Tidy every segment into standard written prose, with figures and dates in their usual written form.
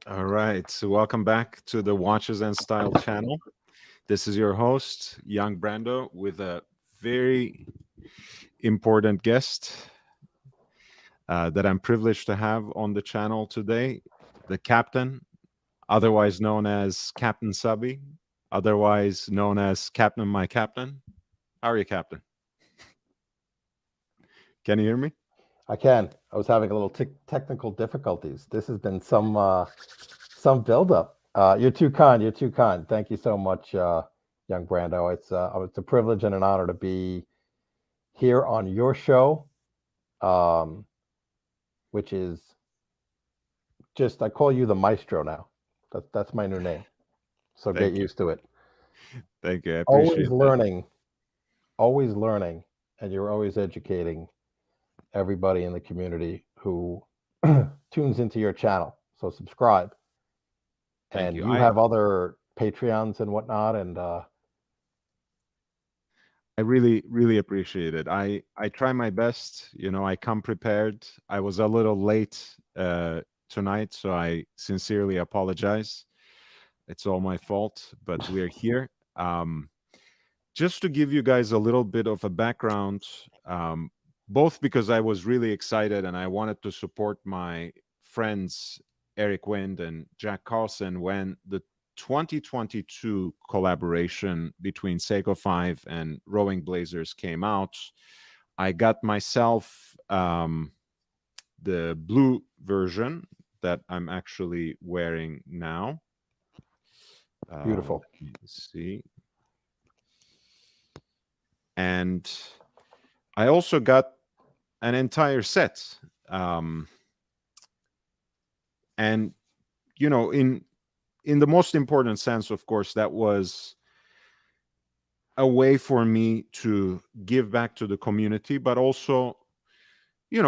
All right. So welcome back to the Watches and Style channel. This is your host, Young Brando, with a very important guest that I'm privileged to have on the channel today, the captain, otherwise known as Captain Subby, otherwise known as Captain My Captain. How are you, Captain? Can you hear me? I can. I was having a little technical difficulties. This has been some buildup. You're too kind. You're too kind. Thank you so much, young Brando. It's a privilege and an honor to be here on your show, um, which is just I call you the maestro now. That's my new name. So get Thank you. used to it. Thank you. I Always appreciate that. learning, always learning, and you're always educating everybody in the community who tunes into your channel. So subscribe. Thank And you. you have other Patreons and whatnot, and I really, really appreciate it. I try my best. I come prepared. I was a little late tonight, so I sincerely apologize. It's all my fault, but we're here. Um, just to give you guys a little bit of a background, both because I was really excited and I wanted to support my friends Eric Wind and Jack Carlson when the 2022 collaboration between Seiko 5 and Rowing Blazers came out. I got myself the blue version that I'm actually wearing now. beautiful. Let me see. And I also got an entire set. Um, and in the most important sense, of course, that was a way for me to give back to the community, but also,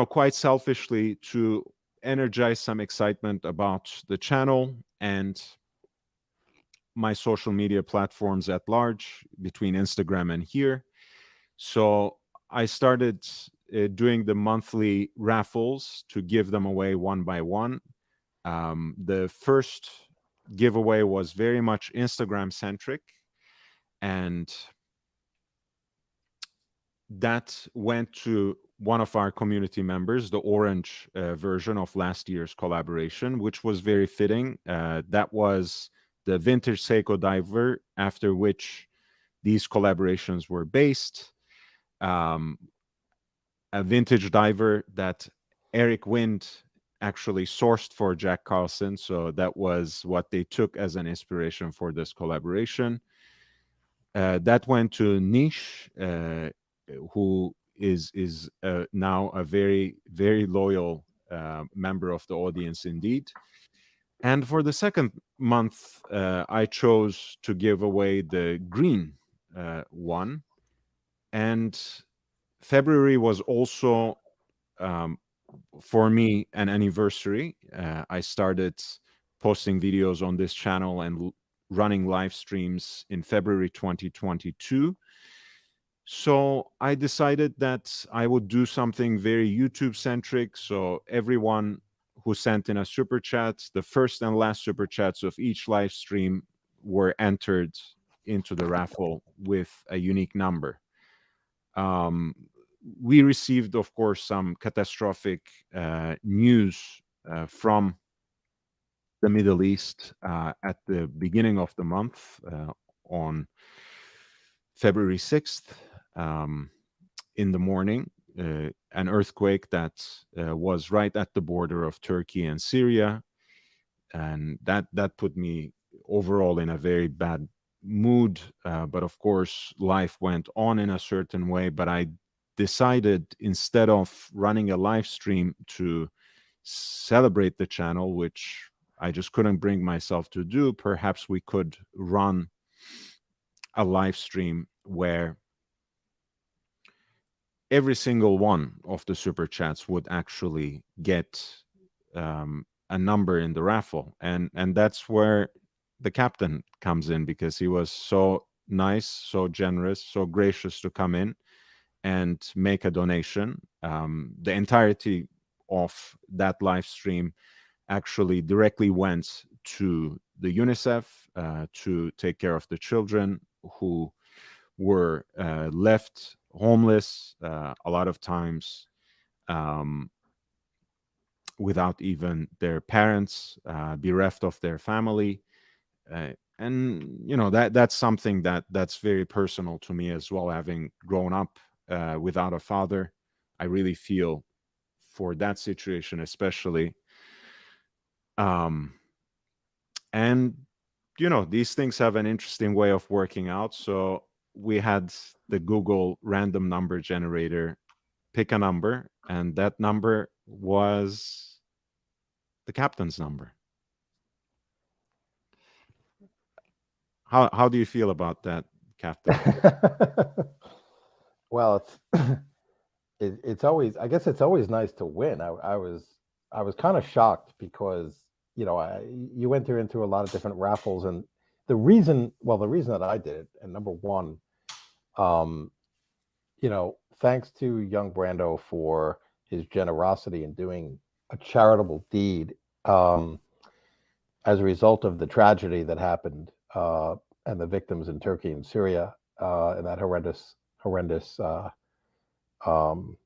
quite selfishly to energize some excitement about the channel and my social media platforms at large between Instagram and here. So I started doing the monthly raffles to give them away one by one. The first giveaway was very much Instagram centric, and that went to one of our community members, the orange version of last year's collaboration, which was very fitting. That was the vintage Seiko diver, after which these collaborations were based. Um, a vintage diver that Eric Wind actually sourced for Jack Carlson. So that was what they took as an inspiration for this collaboration. That went to Niche, who is now a very very loyal member of the audience indeed. And for the second month, I chose to give away the green one, and February was also um, for me an anniversary. I started posting videos on this channel and running live streams in February 2022. So I decided that I would do something very YouTube centric. So everyone who sent in a super chat, the first and last super chats of each live stream were entered into the raffle with a unique number. Um, we received, of course, some catastrophic news from the Middle East at the beginning of the month on February 6th in the morning. An earthquake that was right at the border of Turkey and Syria, and that put me overall in a very bad mood. But of course, life went on in a certain way. But I decided, instead of running a live stream to celebrate the channel, which I just couldn't bring myself to do, perhaps we could run a live stream where every single one of the super chats would actually get a number in the raffle, and that's where the captain comes in, because he was so nice, so generous, so gracious to come in and make a donation. The entirety of that live stream actually directly went to the UNICEF to take care of the children who were left homeless, a lot of times um, without even their parents, bereft of their family. And that's something that's very personal to me as well, having grown up without a father. I really feel for that situation especially. um and these things have an interesting way of working out. So we had the Google random number generator pick a number, and that number was the captain's number. How do you feel about that, Captain? Well, it's always, I guess it's always nice to win. I was kind of shocked because you enter into a lot of different raffles, and the reason that I did it, and number one, um, thanks to young Brando for his generosity in doing a charitable deed, as a result of the tragedy that happened, and the victims in Turkey and Syria, in that horrendous um,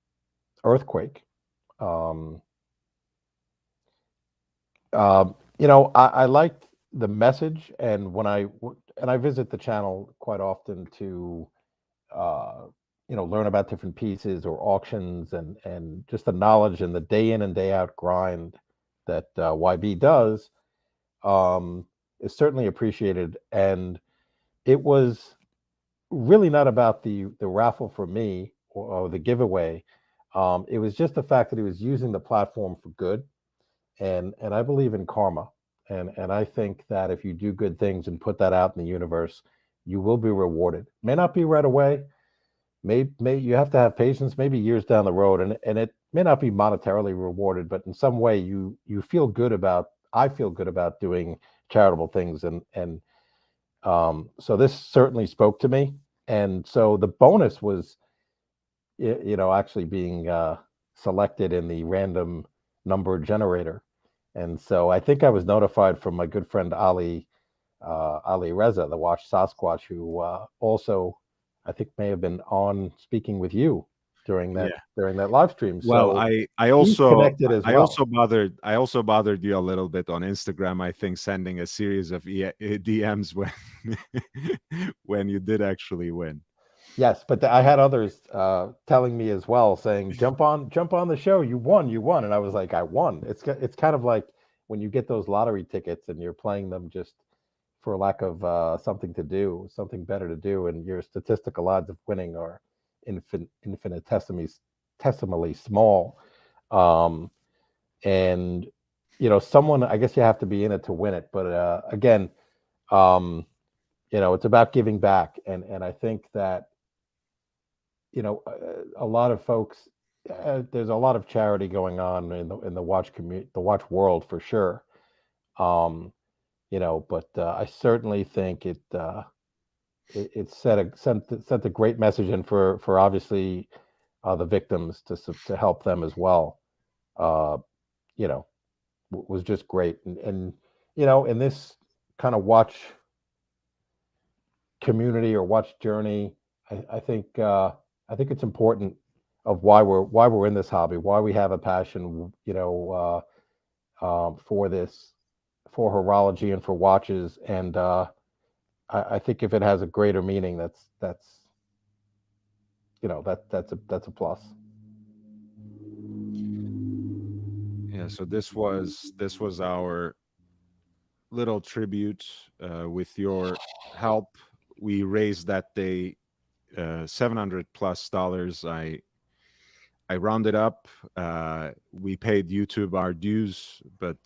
earthquake. Um, I liked the message, and and I visit the channel quite often to uh, learn about different pieces or auctions, and just the knowledge and the day in and day out grind that YB does, um, is certainly appreciated. And it was really not about the raffle for me, or the giveaway. It was just the fact that he was using the platform for good, and I believe in karma, and I think that if you do good things and put that out in the universe, you will be rewarded. May not be right away. May you have to have patience. Maybe years down the road, and it may not be monetarily rewarded, but in some way you feel good about. I feel good about doing charitable things, and so this certainly spoke to me. And so the bonus was, actually being selected in the random number generator. And so I think I was notified from my good friend Ali Reza, the Watch Sasquatch, who also I think may have been on speaking with you Yeah. during that live stream. Well, So I he's also connected as I well. also bothered you a little bit on Instagram, I think, sending a series of DMs when when you did actually win. Yes, but I had others telling me as well, saying, jump on the show. You won," and I was like, "I won." It's kind of like when you get those lottery tickets and you're playing them just for lack of something to do, something better to do, and your statistical odds of winning are infinitesimally small. Um, and someone, I guess you have to be in it to win it. But again, um, it's about giving back, and I think that a lot of folks. There's a lot of charity going on in the watch community, the watch world for sure. Um, but I certainly think it sent a great message, and for obviously the victims to help them as well. Uh, you know, was just great, and in this kind of watch community or watch journey, I think it's important of why we're in this hobby, why we have a passion, for this, for horology and for watches, and I think if it has a greater meaning, that's a plus. Yeah, so this was our little tribute. With your help, we raised that day $700 plus. I rounded up. We paid YouTube our dues, but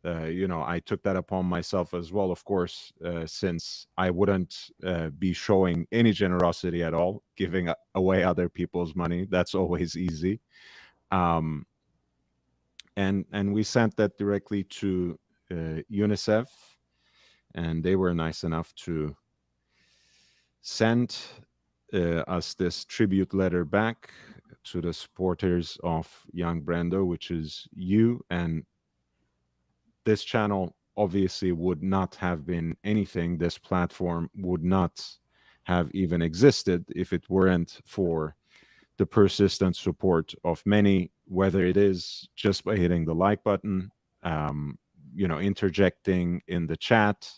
I took that upon myself as well, of course, since I wouldn't be showing any generosity at all, giving away other people's money. That's always easy. Um, and we sent that directly to UNICEF, and they were nice enough to send us this tribute letter back to the supporters of young Brando, which is you and this channel obviously would not have been anything. This platform would not have even existed if it weren't for the persistent support of many, whether it is just by hitting the like button, um, interjecting in the chat,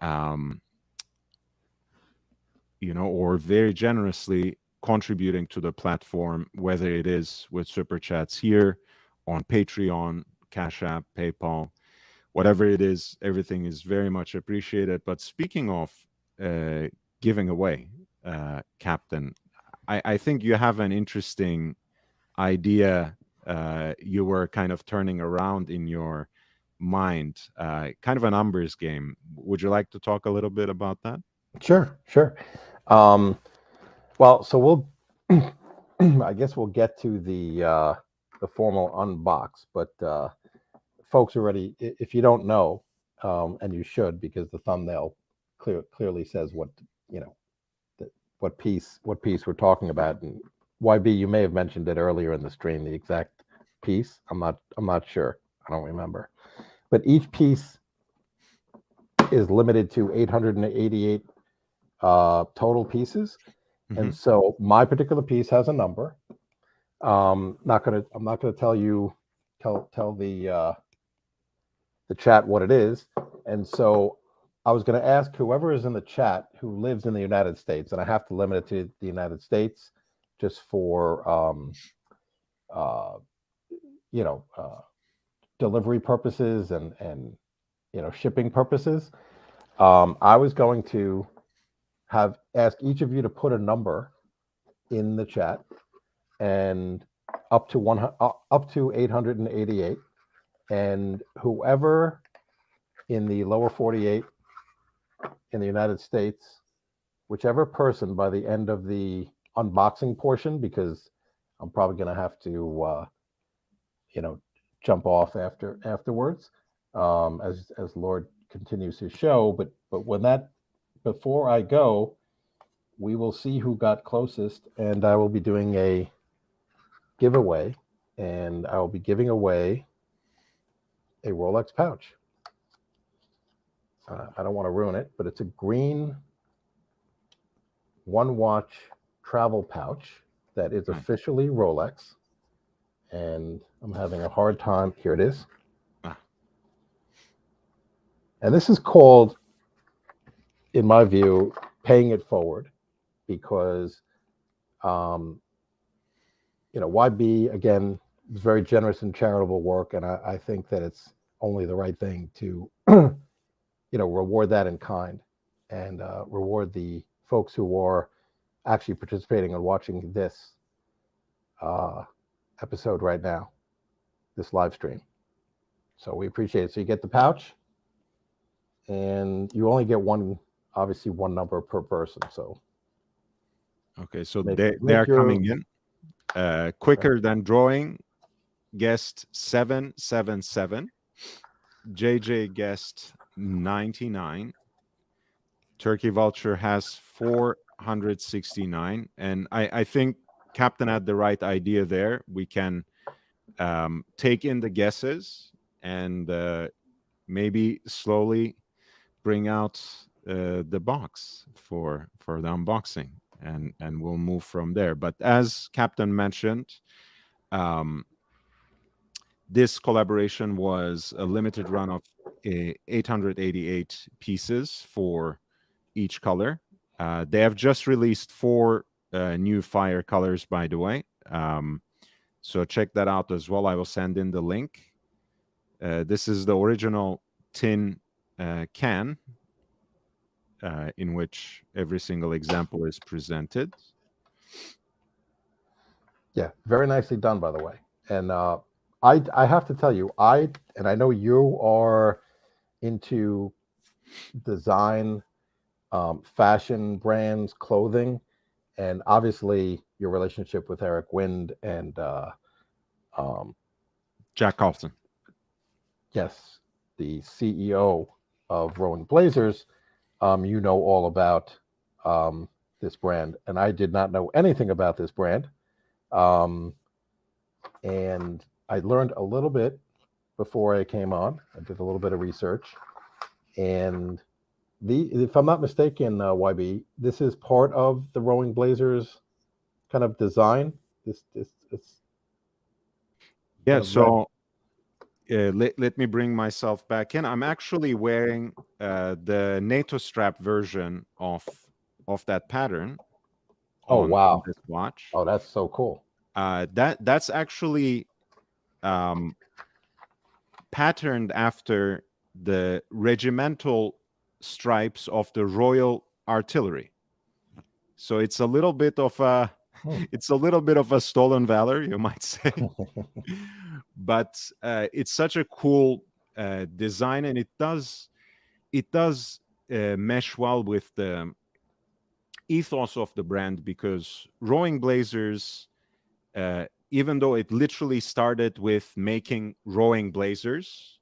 um, or very generously contributing to the platform, whether it is with super chats here on Patreon, Cash App, PayPal, whatever it is, everything is very much appreciated. But speaking of uh, giving away, Captain, I think you have an interesting idea you were kind of turning around in your mind, kind of a numbers game. Would you like to talk a little bit about that? Sure, sure. Well, so we'll, I guess we'll get to the formal unbox, but folks already, if you don't know, and you should, because the thumbnail clearly says what you know what piece we're talking about. And YB, you may have mentioned it earlier in the stream, the exact piece. I'm not sure. I don't remember. But each piece is limited to 888 total pieces. And so my particular piece has a number. I'm not gonna tell the chat what it is. And so I was going to ask whoever is in the chat who lives in the United States, and I have to limit it to the United States just for delivery purposes and shipping purposes. I was going to ask each of you to put a number in the chat, and up to 888, and whoever in the lower 48 in the United States, whichever person by the end of the unboxing portion, because I'm probably going to have to jump off afterwards, as Lord continues his show. But before I go, we will see who got closest, and I will be doing a giveaway, and I will be giving away a Rolex pouch. I don't want to ruin it, but it's a green one watch travel pouch that is officially Rolex, and I'm having a hard time. Here it is. And this is called, in my view, paying it forward, because YB, again, is very generous and charitable work, and I think that it's only the right thing to reward that in kind, and reward the folks who are actually participating and watching this episode right now, this live stream. So we appreciate it. So you get the pouch, and you only get obviously one number per person. So okay, so they are coming in quicker than drawing. Guest 777, JJ guest 99, Turkey Vulture has 469, and I think Captain had the right idea there. We can take in the guesses and maybe slowly bring out the box for the unboxing, and we'll move from there. But as Captain mentioned, this collaboration was a limited run of 888 pieces for each color. They have just released 4 new fire colors, by the way. So check that out as well. I will send in the link. This is the original tin can in which every single example is presented. Yeah, very nicely done, by the way. And I have to tell you, I know you are into design, fashion brands, clothing, and obviously your relationship with Eric Wind and Jack Carlton. Yes, the CEO of Rowan Blazers. You know all about this brand, and I did not know anything about this brand. And I learned a little bit before I came on. I did a little bit of research, and if I'm not mistaken, YB, this is part of the Rowing Blazers kind of design. This it's Yeah, kind of red. so let me bring myself back in. I'm actually wearing the NATO strap version of that pattern Oh on wow! this watch. Oh, that's so cool. That's actually um, patterned after the regimental stripes of the Royal Artillery. So it's a little bit of a Hmm. it's a little bit of a stolen valor, you might say. But it's such a cool design, and it does mesh well with the ethos of the brand, because Rowing Blazers, even though it literally started with making rowing blazers,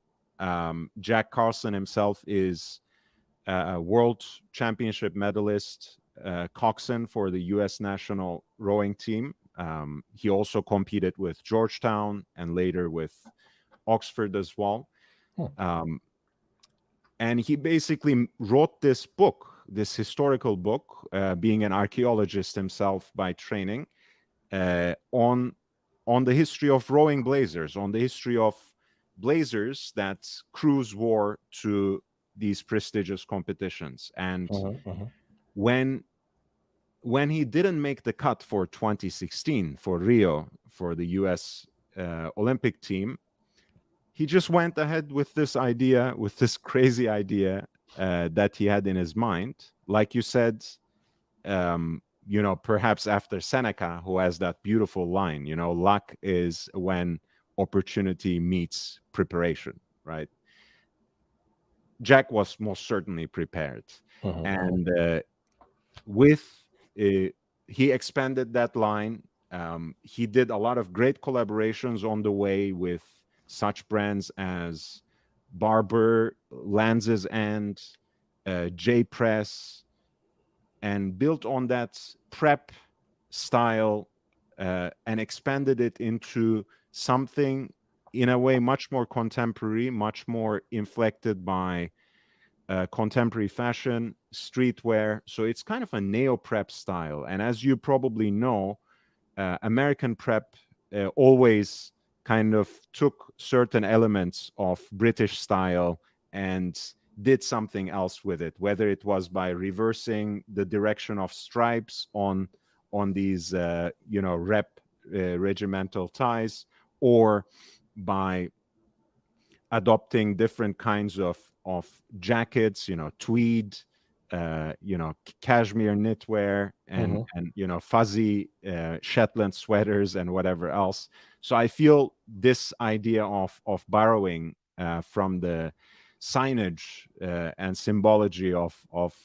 Jack Carlson himself is a world championship medalist, coxswain for the U.S. national rowing team. He also competed with Georgetown and later with Oxford as well. Hmm. Um, and he basically wrote this book, this historical book, being an archaeologist himself by training, on the history of rowing blazers, on the history of blazers that crews wore to these prestigious competitions. And Mhm, mhm, when when he didn't make the cut for 2016 for Rio for the US Olympic team, he just went ahead with this idea, with this crazy idea that he had in his mind. Like you said, perhaps after Seneca, who has that beautiful line, luck is when opportunity meets preparation, right? Jack was most certainly prepared. mhm, mhm, And with uh, he expanded that line. He did a lot of great collaborations on the way with such brands as Barber, Lanz's End, J Press, and built on that prep style and expanded it into something in a way much more contemporary, much more inflected by contemporary fashion, streetwear. So it's kind of a neo prep style. And as you probably know, American prep always kind of took certain elements of British style and did something else with it, whether it was by reversing the direction of stripes on these rep regimental ties, or by adopting different kinds of jackets, tweed, cashmere knitwear, and mhm, fuzzy Shetland sweaters and whatever else. So I feel this idea of borrowing from the signage and symbology of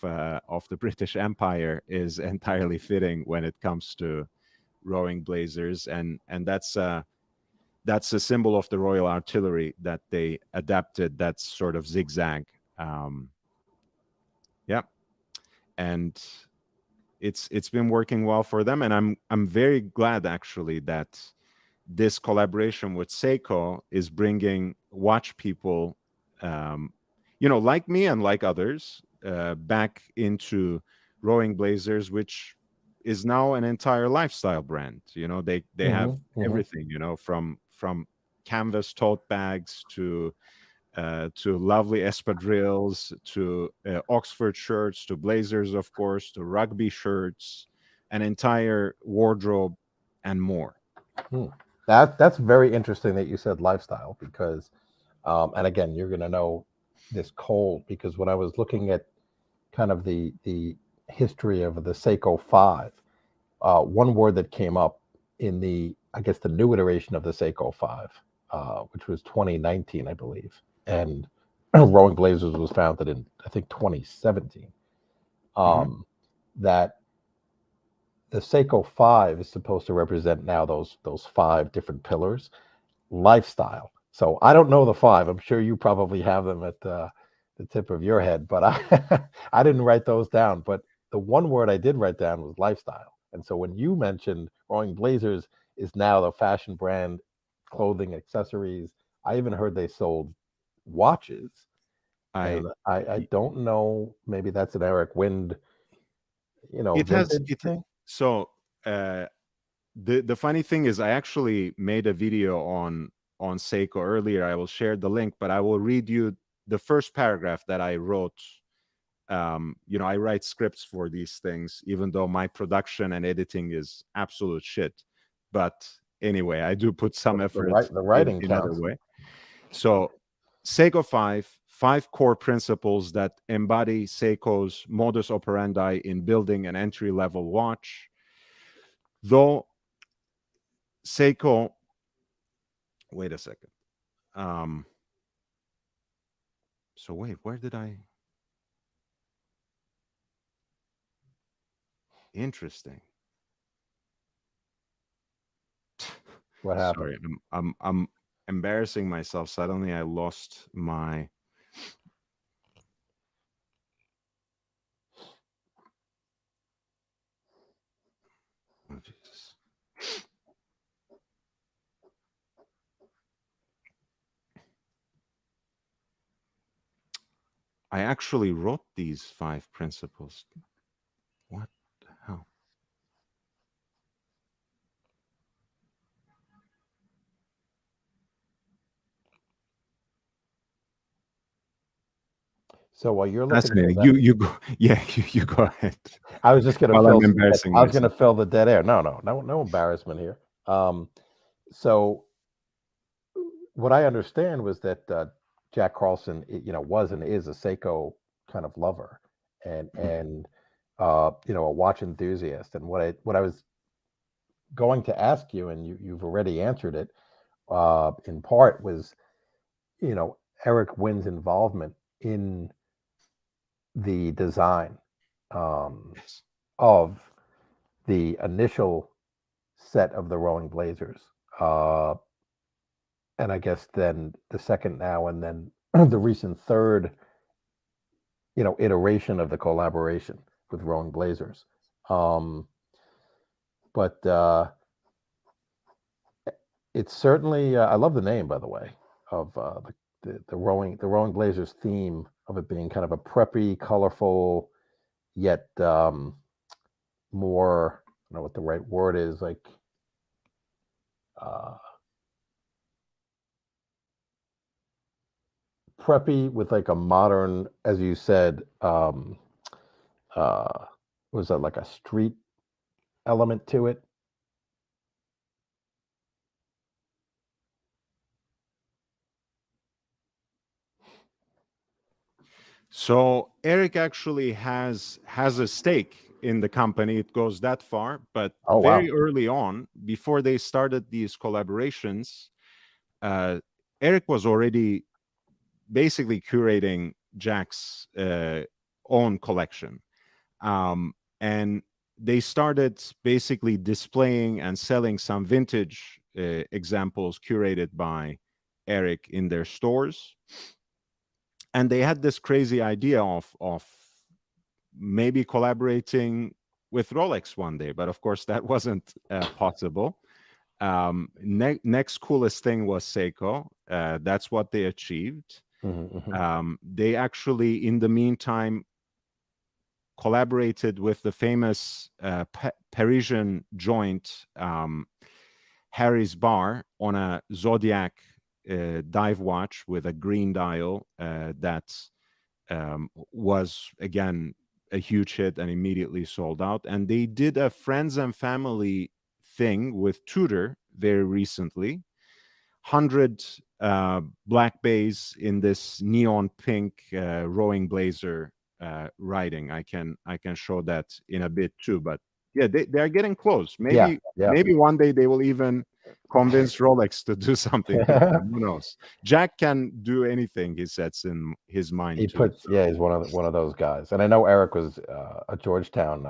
the British Empire is entirely fitting when it comes to rowing blazers, and that's a symbol of the Royal Artillery that they adapted. That sort of zigzag. Yeah, and it's been working well for them, and I'm very glad actually that this collaboration with Seiko is bringing watch people, um, like me and like others, back into rowing blazers, which is now an entire lifestyle brand. They have mhm, mhm. everything, from canvas tote bags to lovely espadrilles, to Oxford shirts, to blazers, of course, to rugby shirts, an entire wardrobe, and more. Hmm. That's very interesting that you said lifestyle because, and again, you're going to know this cold because when I was looking at kind of the history of the Seiko 5, one word that came up in the I guess the new iteration of the Seiko 5, which was 2019, I believe, and Rowing Blazers was founded in I think 2017. Hmm. That the Seiko 5 is supposed to represent now those five different pillars lifestyle. So I don't know the five. I'm sure you probably have them at the tip of your head, but I I didn't write those down. But the one word I did write down was lifestyle. And so when you mentioned Rowing Blazers is now the fashion brand, clothing, accessories, I even heard they sold watches, I and I don't know. Maybe that's an Eric Wind, it has vintage it thing. so the funny thing is I actually made a video on Seiko earlier. I will share the link, but I will read you the first paragraph that I wrote. I write scripts for these things, even though my production and editing is absolute shit. But anyway, I do put some effort The writing in other counts. way. So Seiko 5 core principles that embody Seiko's modus operandi in building an entry-level watch. Though Seiko, wait a second. So wait, where did I? Interesting. What happened? Sorry, I'm embarrassing myself. Suddenly, I lost my. Oh, Jesus. I actually wrote these 5 principles. What the hell? So while you're looking for Fascinating. that, You go. Yeah, you go ahead. I was just going to While fill I'm some. embarrassing I was going to myself. fill the dead air. No embarrassment here. So what I understand was that Jack Carlson, was and is a Seiko kind of lover, and a watch enthusiast. And what I was going to ask you, and you've already answered it in part, was Eric Wynn's involvement in the design Yes. of the initial set of the Rolling Blazers. Uh, and I guess then the second now, and then the recent third, iteration of the collaboration with Rolling Blazers. But it's certainly, I love the name, by the way, of the Rolling Blazers theme of it being kind of a preppy, colorful, yet more, I don't know what the right word is, like uh, preppy with like a modern, as you said, uh, was that like a street element to it? So Eric actually has a stake in the company. It goes that far, but Oh wow. very early on, before they started these collaborations, Eric was already basically curating Jack's own collection, and they started basically displaying and selling some vintage examples curated by Eric in their stores. And they had this crazy idea of maybe collaborating with Rolex one day, but of course that wasn't possible. Next coolest thing was Seiko. That's what they achieved. They actually, in the meantime, collaborated with the famous Parisian joint Harry's Bar on a Zodiac dive watch with a green dial that was again a huge hit and immediately sold out. And they did a friends and family thing with Tudor very recently. 100 black bays in this neon pink rowing blazer riding. I can show that in a bit too. But yeah, they are getting close. Yeah, Maybe yeah. maybe one day they will even convince Rolex to do something with them. Who knows? Jack can do anything he sets in his mind He to. puts, yeah, he's one of those guys. And I know Eric was a Georgetown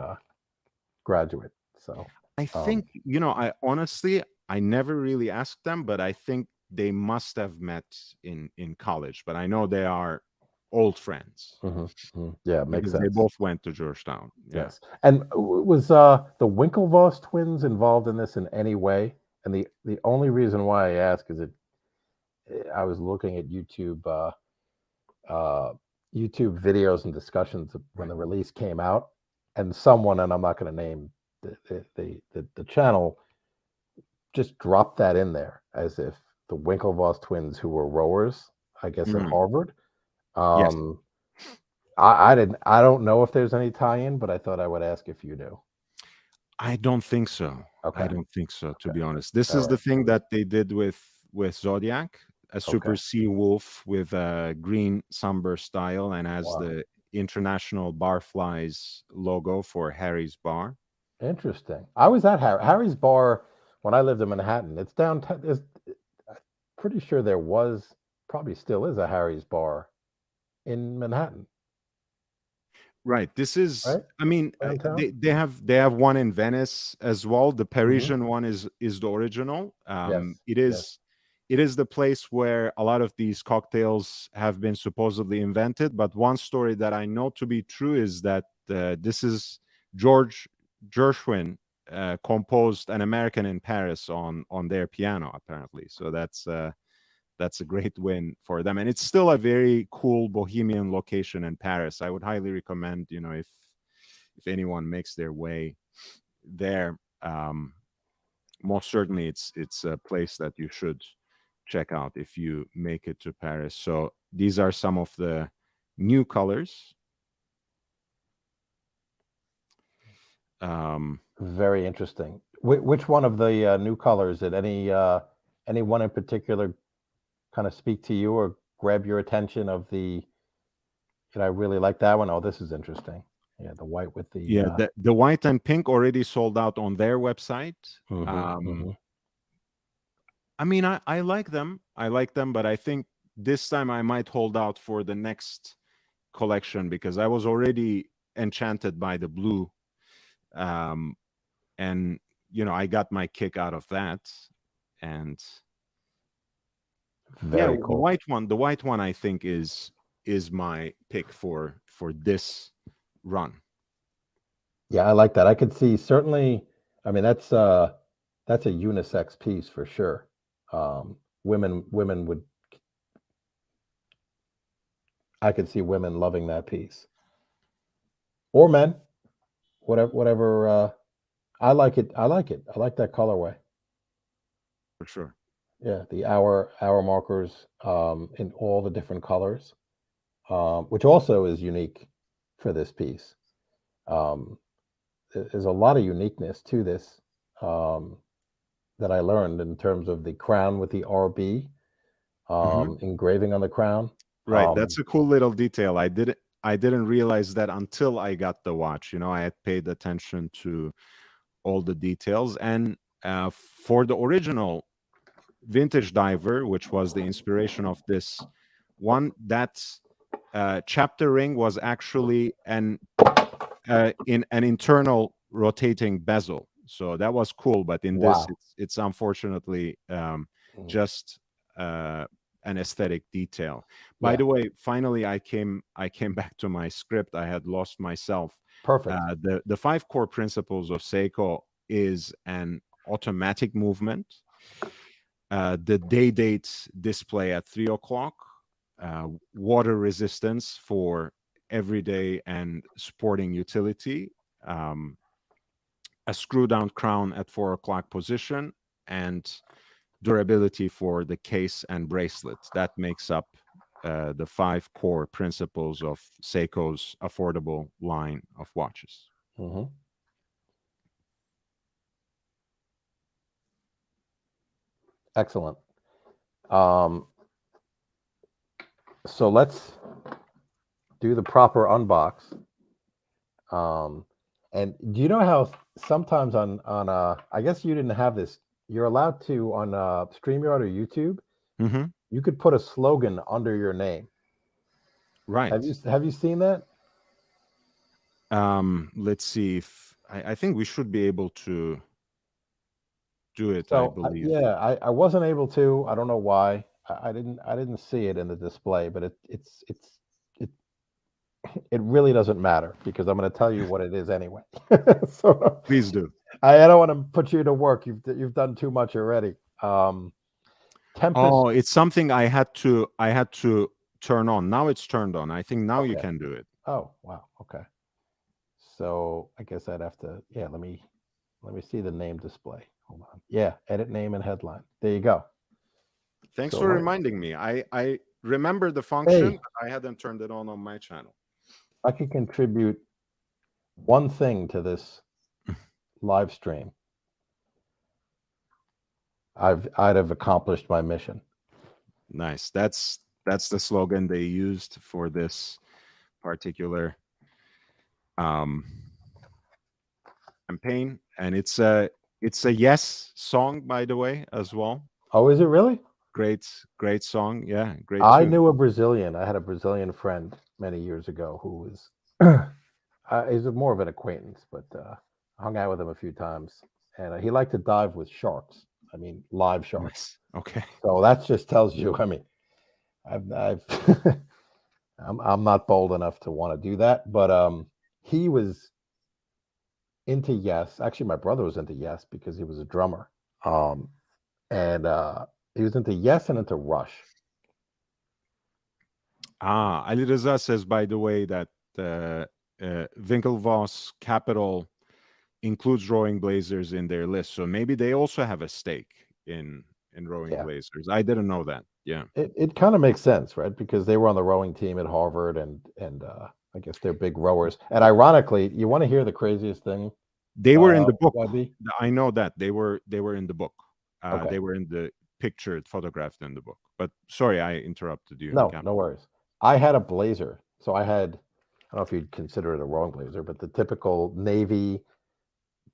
graduate. So, I um, think, I honestly, I never really asked them, but I think they must have met in college. But I know they are old friends yeah, makes because they sense. both went to Georgetown. Yeah. Yes. And was the Winklevoss twins involved in this in any way? And the only reason why I ask is I was looking at uh, YouTube videos and discussions when Right. the release came out, and someone, and I'm not going to name the channel, just dropped that in there as if the Winklevoss twins, who were rowers, I guess at Mhm. Harvard. Yes. Um, I don't know if there's any tie-in, but I thought I would ask if you knew. I don't think so. I Okay, don't think so, to okay, be honest. This all is the right, thing that they did with Zodiac, a okay, super sea wolf with a green sunburst style and has wow, the International Barflies logo for Harry's Bar. interesting. I was at Harry's Bar when I lived in Manhattan. It's downtown. I'm pretty sure there was, probably still is, a Harry's Bar in Manhattan, Right. This is, right? I mean, Downtown. they have one in Venice as well. The Hmm. Parisian one is the original. Yes, yes. It is the place where a lot of these cocktails have been supposedly invented. But one story that I know to be true is that this is George Gershwin composed "An American in Paris" on their piano, apparently. So that's a great win for them, and it's still a very cool bohemian location in Paris. I would highly recommend, if anyone makes their way there, most certainly it's a place that you should check out if you make it to Paris. So these are some of the new colors. um Very interesting. Which one of the new colors did any one in particular kind of speak to you or grab your attention of the, I really like that one. Oh, this is interesting. Yeah, the white with the yeah, the white and pink already sold out on their website. hmm um hmm I mean, I like them. I like them, but I think this time I might hold out for the next collection because I was already enchanted by the blue. Um, and I got my kick out of that. And yeah, very cool. the white one I think is my pick for this run. Yeah, I like that. I could see certainly, I mean that's a unisex piece for sure. Women would, I could see women loving that piece. Or men, whatever I like it. I like it. I like that colorway. For sure. Yeah, the hour markers in all the different colors, which also is unique for this piece. Um, there's a lot of uniqueness to this um, that I learned in terms of the crown with the RB Hmm. engraving on the crown. Right, Um, that's a cool little detail. I didn't realize that until I got the watch. I had paid attention to all the details. And for the original vintage diver, which was the inspiration of this one, that chapter ring was actually in an internal rotating bezel. So that was cool. But in this, wow. it's unfortunately Mm, just an aesthetic detail. By yeah, the way, finally I came back to my script. I had lost myself. perfect. The five core principles of Seiko is an automatic movement, the day date display at 3 o'clock, water resistance for everyday and sporting utility, um, a screw down crown at 4 o'clock position, and durability for the case and bracelet. That makes up the five core principles of Seiko's affordable line of watches. Hmm. Excellent. Um, so let's do the proper unbox. Um, and do you know how sometimes on I guess you didn't have this. You're allowed to on StreamYard or YouTube. Hmm. You could put a slogan under your name. Right. Have you seen that? Let's see if I think we should be able to do it, I So believe. yeah, I wasn't able to. I don't know why. I didn't see it in the display, but it it really doesn't matter because I'm going to tell you what it is anyway. So Please do. I don't want to put you to work. You've done too much already. Um, Tempest. Oh, it's something I had to turn on. Now it's turned on. I think now you Okay. can do it. Oh, wow. Okay. So I guess I'd have to, yeah, let me see the name display. Hold on. Yeah, edit name and headline. There you go. Thanks So for reminding me. I remember the function, hey, but I hadn't turned it on my channel. I could contribute one thing to this live stream. I'd have accomplished my mission. Nice. That's the slogan they used for this particular um campaign, and it's a Yes song, by the way, as well. Oh, is it really? Great song. Yeah, great I tune. knew a Brazilian. I had a Brazilian friend many years ago who was he's more of an acquaintance, but I hung out with him a few times, and he liked to dive with sharks. I mean, live sharks. Nice. Okay. So that just tells you. I mean, I've I'm not bold enough to want to do that, but he was into Yes. Actually, my brother was into Yes because he was a drummer, um, and he was into Yes and into Rush. Ali Reza says, by the way, that Winklevoss Capital includes Rowing Blazers in their list, so maybe they also have a stake in Rowing Yeah, Blazers. I didn't know that. Yeah, it kind of makes sense, right? Because they were on the rowing team at Harvard, and I guess they're big rowers. And ironically, you want to hear the craziest thing, they were in the book. YB? I know that they were in the book. Okay, They were in the pictured, photographed in the book. But sorry, I interrupted you, no, Cap. no worries. I had a blazer, so I don't know if you'd consider it a rowing blazer, but the typical navy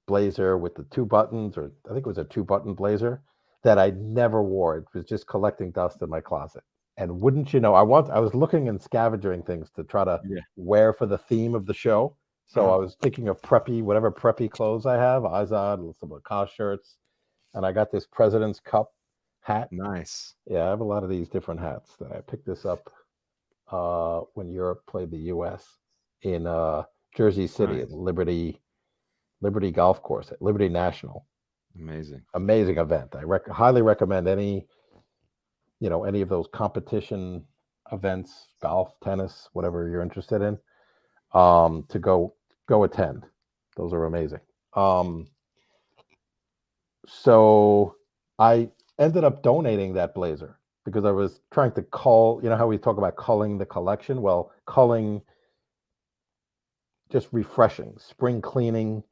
blazer with the two buttons, or I think it was a two-button blazer that I never wore. It was just collecting dust in my closet. And wouldn't you know, I was looking and scavenging things to try to Yeah. wear for the theme of the show. So Uh-huh. I was thinking of preppy, whatever preppy clothes I have, Izod, some Lacoste shirts, and I got this President's Cup hat. Nice. Yeah, I have a lot of these different hats that I picked this up when Europe played the U.S. in Jersey City at Nice. Liberty Golf Course at Liberty National. Amazing. Amazing event. I highly recommend any of those competition events, golf, tennis, whatever you're interested in, to go attend. Those are amazing. So I ended up donating that blazer because I was trying to cull. You know how we talk about culling the collection? Well, culling, just refreshing, spring cleaning,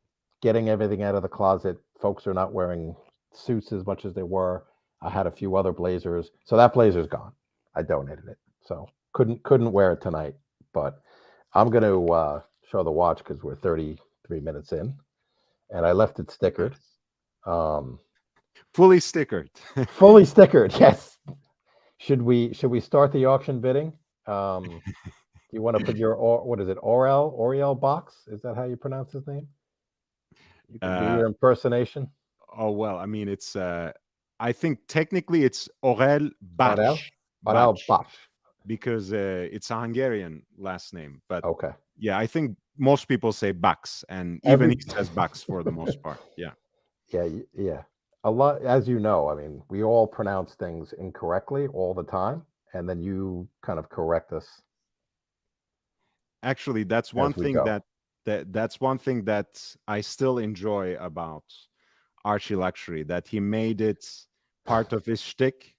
getting everything out of the closet. Folks are not wearing suits as much as they were. I had a few other blazers, so that blazer's gone. I donated it, so couldn't wear it tonight. But I'm going to show the watch because we're 33 minutes in, and I left it stickered, um, Fully stickered. fully stickered. Yes. Should we start the auction bidding? Do you want to put your what is it, Oriel box? Is that how you pronounce his name? You can do uh, your impersonation. oh well, I mean, it's I think technically it's Aurel Orel? Bach. Bach, Orel Bosch. because it's a Hungarian last name. But Okay. yeah, I think most people say Bax, and even Every he says Bax for the most part. Yeah. yeah, yeah. A lot, as you know, I mean, we all pronounce things incorrectly all the time, and then you kind of correct us Actually, that's one as we thing go. that's one thing that I still enjoy about Archie Luxury, that he made it part of his shtick.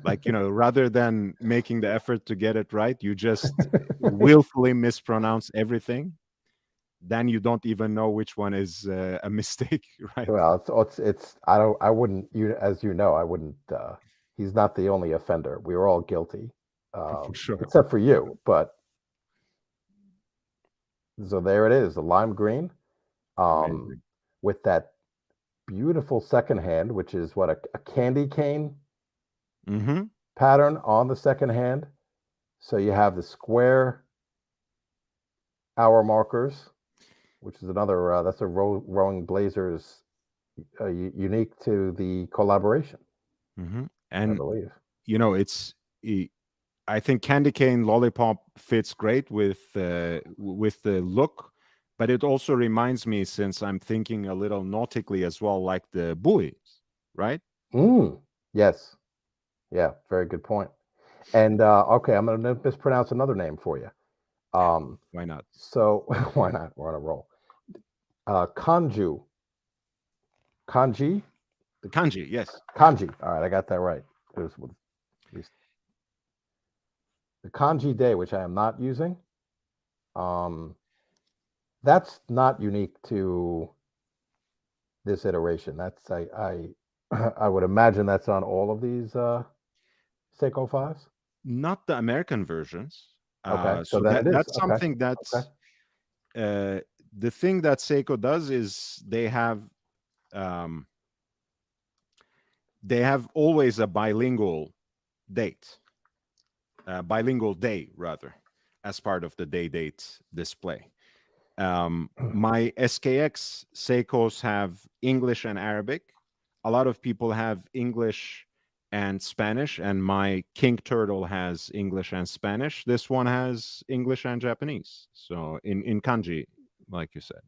Like, rather than making the effort to get it right, you just willfully mispronounce everything. Then you don't even know which one is a mistake, right? Well, it's I don't I wouldn't you as you know I wouldn't. He's not the only offender. We were all guilty, For sure. except for you. But so there it is, the lime green, um, Amazing. with that beautiful second hand, which is what a candy cane Hmm. pattern on the second hand. So you have the square hour markers, which is another that's a rowing blazers unique to the collaboration, Hmm. I And believe. it's I think candy cane lollipop fits great with the look, but it also reminds me, since I'm thinking a little nautically as well, like the buoys, right? Mm, yes, Yeah, very good point. And okay, I'm going to mispronounce another name for you. Um, Why not? so why not? We're on a roll. Kanju, kanji, The kanji, yes. kanji. All right, I got that right. There's at least the kanji day, which I am not using. Um, that's not unique to this iteration. That's I would imagine that's on all of these Seiko fives. Not the American versions. Okay, so So then it is. that's Okay, something okay. that's the thing that Seiko does is um, they have always a date, bilingual day rather, as part of the day date display. My SKX Seikos have English and Arabic. A lot of people have English and Spanish, and my King Turtle has English and Spanish. This one has English and Japanese. So in kanji, like you said.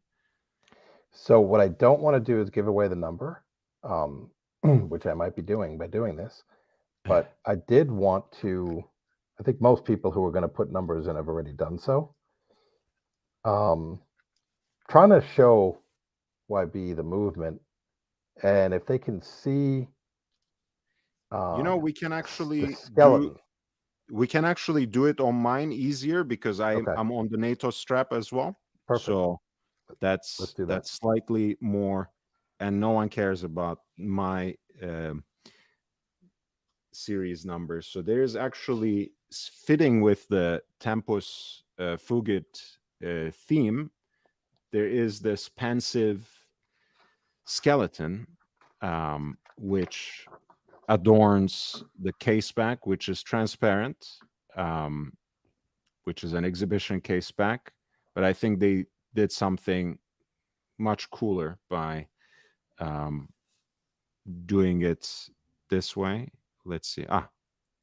So what I don't want to do is give away the number, um, which I might be doing by doing this. But I did want to. I think most people who are going to put numbers in have already done so. Um, Trying to show YB the movement, and if they can see You know, the skeleton. we can actually do it on mine easier because Okay, I'm on the NATO strap as well. perfect. So Let's do that. that's slightly more, and no one cares about my series numbers. So there's actually fitting with the Tempus Fugit theme. There is this pensive skeleton, which adorns the case back, which is transparent, um, which is an exhibition case back. But I think they did something much cooler by um, doing it this way. Let's see.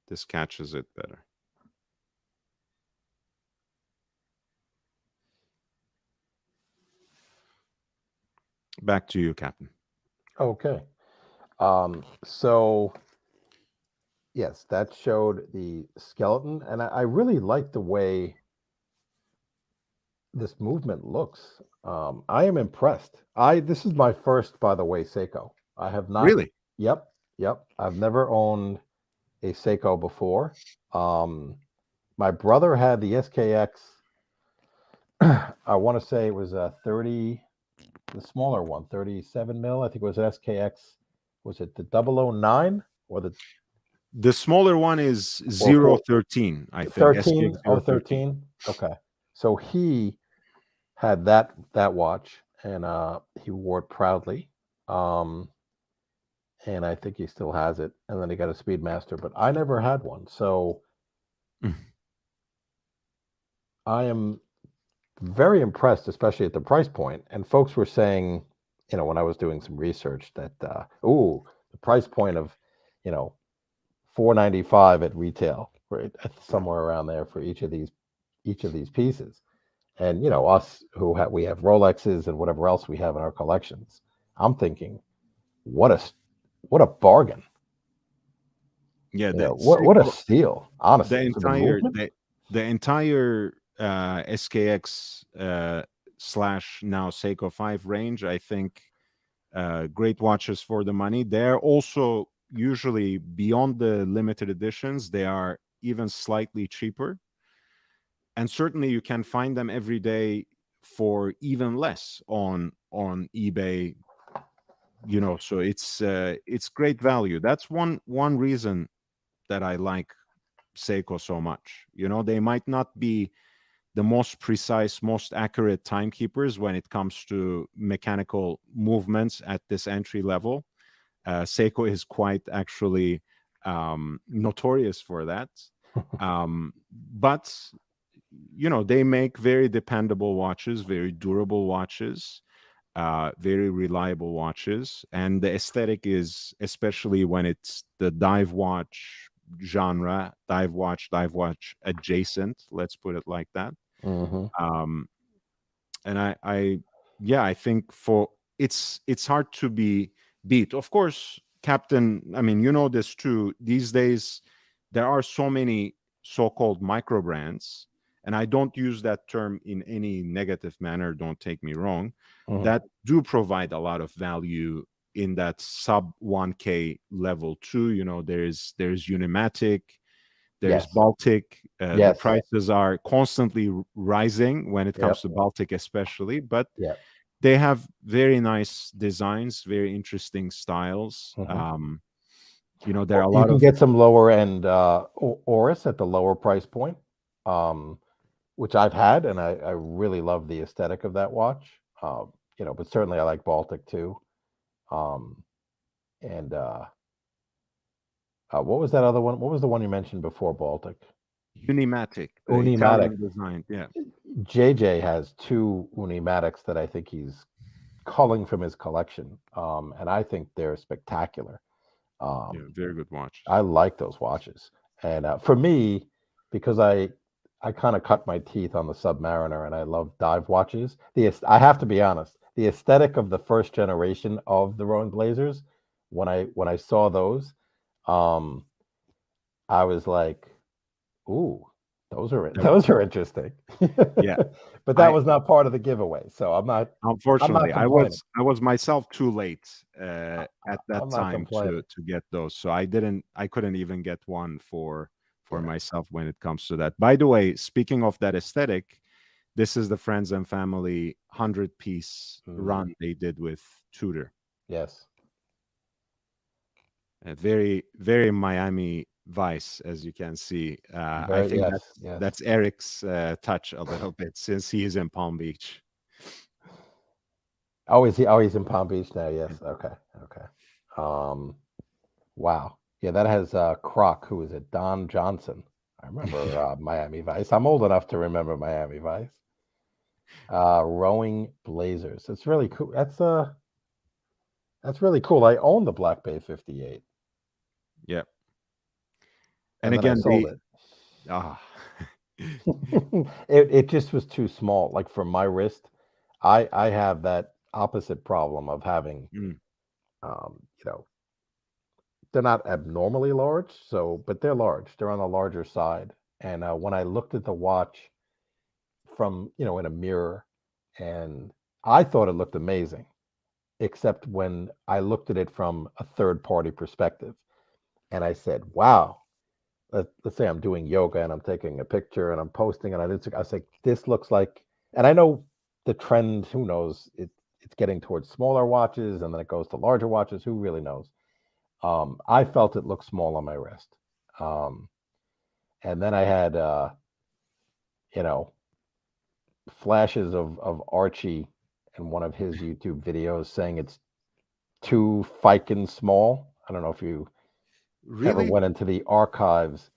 This catches it better. Back to you, Captain. Okay. So yes, that showed the skeleton, and I really like the way this movement looks. I am impressed. I This is my first, by the way, Seiko. I have not. Really? Yep, yep. I've never owned a Seiko before. Um, my brother had the SKX. I want to say it was a 30, the smaller one, 37 mil. I think it was an SKX. Was it the 009 or the The smaller one is or 013, I think. 13? SKX Oh, 013. 13. Okay. So he had that watch, and he wore it proudly. Um, and I think he still has it. And then he got a Speedmaster, but I never had one. So I am very impressed, especially at the price point. And folks were saying, when I was doing some research, that the price point of, you know, 495 at retail, right, somewhere around there for each of these pieces. And us we have Rolexes and whatever else we have in our collections. I'm thinking, what a what a bargain. Yeah, What a steal, the honestly, for the entire movement. the entire SKX slash now Seiko 5 range, I think, great watches for the money. They're also usually beyond the limited editions. They are even slightly cheaper, and certainly you can find them every day for even less on eBay. So it's great value. That's one reason that I like Seiko so much. They might not be the most precise, most accurate timekeepers when it comes to mechanical movements at this entry level. Seiko is quite actually notorious for that. But they make very dependable watches, very durable watches, very reliable watches, and the aesthetic is, especially when it's the dive watch genre, dive watch adjacent, let's put it like that. Hmm. um and I yeah, I think for it's hard to be beat. Of course, Captain, I mean, you know this too. These days, there are so many so-called micro brands, and I don't use that term in any negative manner. Don't take me wrong. Mhm. That do provide a lot of value in that sub 1K level too. You know, there's Unimatic, there's Yes. Baltic. The Yes. prices are constantly rising when it comes Yep. to Baltic, especially, but Yep. they have very nice designs, very interesting styles. Mhm. You know, there are a You lot can of get some lower end Oris at the lower price point, um, which I've had, and I really love the aesthetic of that watch. But certainly I like Baltic too. Um, and what was that other one? What was the one you mentioned before Baltic? Unimatic, the Unimatic. Italian design. Yeah, JJ has two Unimatics that I think he's culling from his collection, and I think they're spectacular. yeah, Um, very good watches. I like those watches, and for me, because I kind of cut my teeth on the Submariner, and I love dive watches. I have to be honest, the aesthetic of the first generation of the Rolling Blazers, when I saw those, um, I was like, "Ooh, those are That- those are interesting." yeah, But that I was not part of the giveaway, so I'm not unfortunately complaining. I was myself too late at that I'm not time complaining. to get those, so I couldn't even get one for Yeah. myself when it comes to that. By the way, speaking of that aesthetic, this is the friends and family 100-piece Mm, run they did with Tudor. yes. Very very Miami Vice, as you can see. I Very think yes. Yes. that's Eric's touch a little bit since he is in Palm Beach. Oh, is he? Oh, he's in Palm Beach now. Yeah. Yes. Okay. Okay. Um. Wow. Yeah, that has Croc, who is it? Don Johnson. I remember Miami Vice. I'm old enough to remember Miami Vice. Rowing Blazers. It's really cool. That's really cool. I own the Black Bay 58, Yeah. And and then I again, sold it. ah, It just was too small. Like for my wrist, I have that opposite problem of having mm, um, you know, they're not abnormally large, but they're large. They're on the larger side. And when I looked at the watch from, in a mirror, and I thought it looked amazing, except when I looked at it from a third party perspective, and I said, "Wow." Let's say I'm doing yoga and I'm taking a picture and I'm posting and I was like, this looks like, and I know the trend, who knows, it's getting towards smaller watches and then it goes to larger watches, who really knows? I felt it looked small on my wrist. Um, and then I had, you know, flashes of Archie in one of his YouTube videos saying it's too fikin' small. I don't know if you ever really, went into the archives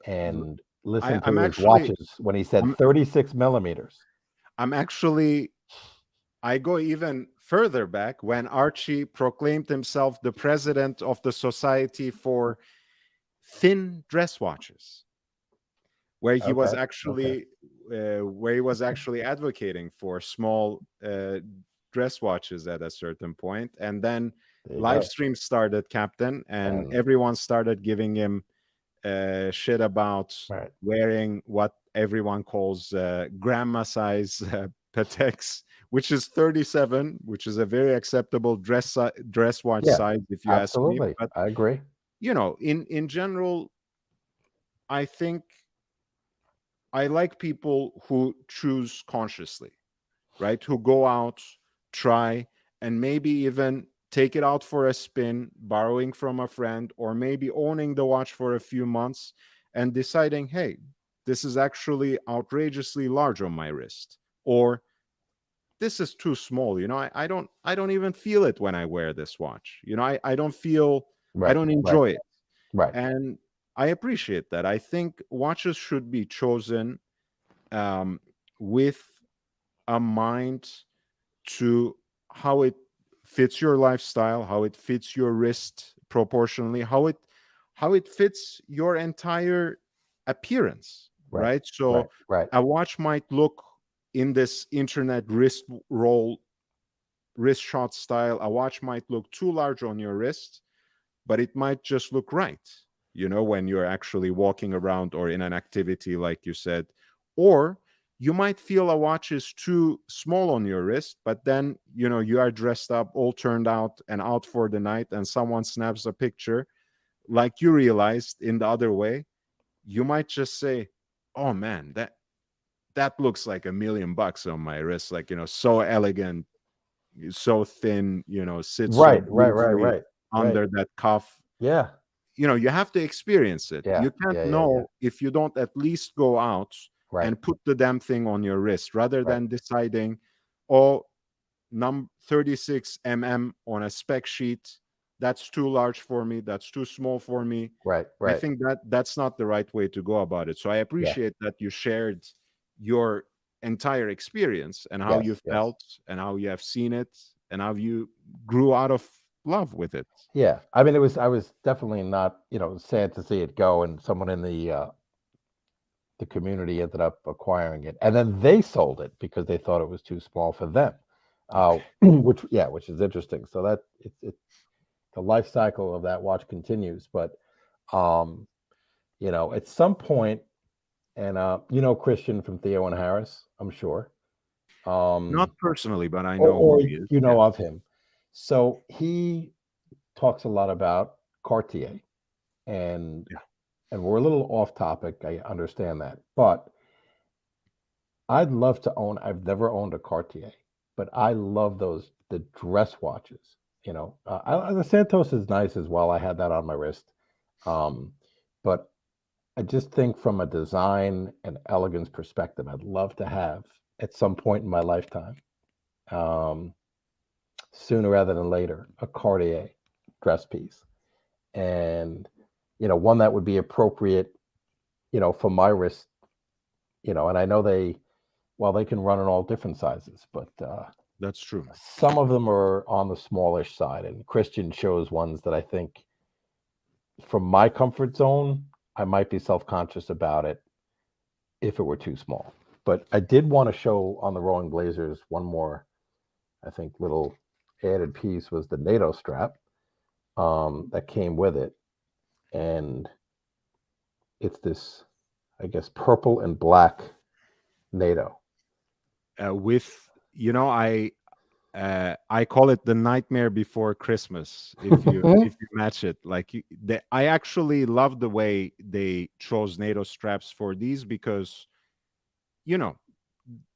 r- and listened I'm to his actually watches when he said I'm 36 millimeters. I'm actually I go even further back when Archie proclaimed himself the president of the Society for Thin Dress Watches, where he was Okay. Okay. actually advocating for small dress watches at a certain point, and then There you live go. streams started, Captain, and And everyone started giving him shit about right. wearing what everyone calls grandma size Pateks, which is 37, which is a very acceptable dress watch Yeah, size, if you ask me. absolutely. But I agree. in general, I think I like people who choose consciously, right? Who go out, try, and maybe even take it out for a spin, borrowing from a friend, or maybe owning the watch for a few months and deciding, hey, this is actually outrageously large on my wrist, or this is too small. I don't even feel it when I wear this watch. I don't feel, I Right. don't Right. enjoy it. Right. And I appreciate that. I think watches should be chosen um, with a mind to how it fits your lifestyle, how it fits your wrist proportionally, how it fits your entire appearance, Right. right? Right. So Right. a watch might look in this internet wrist shot style, a watch might look too large on your wrist, but it might just look right, when you're actually walking around or in an activity, like you said. Or you might feel a watch is too small on your wrist, but then, you are dressed up, all turned out and out for the night, and someone snaps a picture like you realized in the other way. You might just say, oh man, that looks like $1,000,000 on my wrist, like, so elegant, so thin, sits so Right, right, right, beautifully right, right. under that cuff. Yeah, You have to experience it. yeah, You can't yeah, yeah, yeah. know if you don't at least go out Right, and put the damn thing on your wrist, rather right, than deciding, oh, 36 mm on a spec sheet, that's too large for me, that's too small for me. right, I right. think that's not the right way to go about it. So I Yeah, appreciate that you shared your entire experience and how you yes, yes. felt and how you have seen it and how you grew out of love with it. Yeah. I mean, I was definitely not, sad to see it go, and someone in the community ended up acquiring it, and then they sold it because they thought it was too small for them. Okay. Which is interesting. So that the life cycle of that watch continues, but um, at some point, and Christian from Theo and Harris, I'm sure. Not Um, personally, but I or, know who or he is. Yeah. of him. So he talks a lot about Cartier, and Yeah. we're a little off topic. I understand that, but I'd love to own. I've never owned a Cartier, but I love the dress watches. The Santos is nice as well. I had that on my wrist, um, but I just think from a design and elegance perspective, I'd love to have at some point in my lifetime, um, sooner rather than later, a Cartier dress piece, and one that would be appropriate, for my wrist. And I know they can run in all different sizes, but That's true. some of them are on the smallish side, and Christian shows ones that I think, from my comfort zone, I might be self-conscious about it if it were too small. But I did want to show on the Rolling Blazers one more, I think, little added piece was the NATO strap, that came with it, and it's this, I guess, purple and black NATO. With I call it the nightmare before Christmas. If you match it, like I actually love the way they chose NATO straps for these, because you know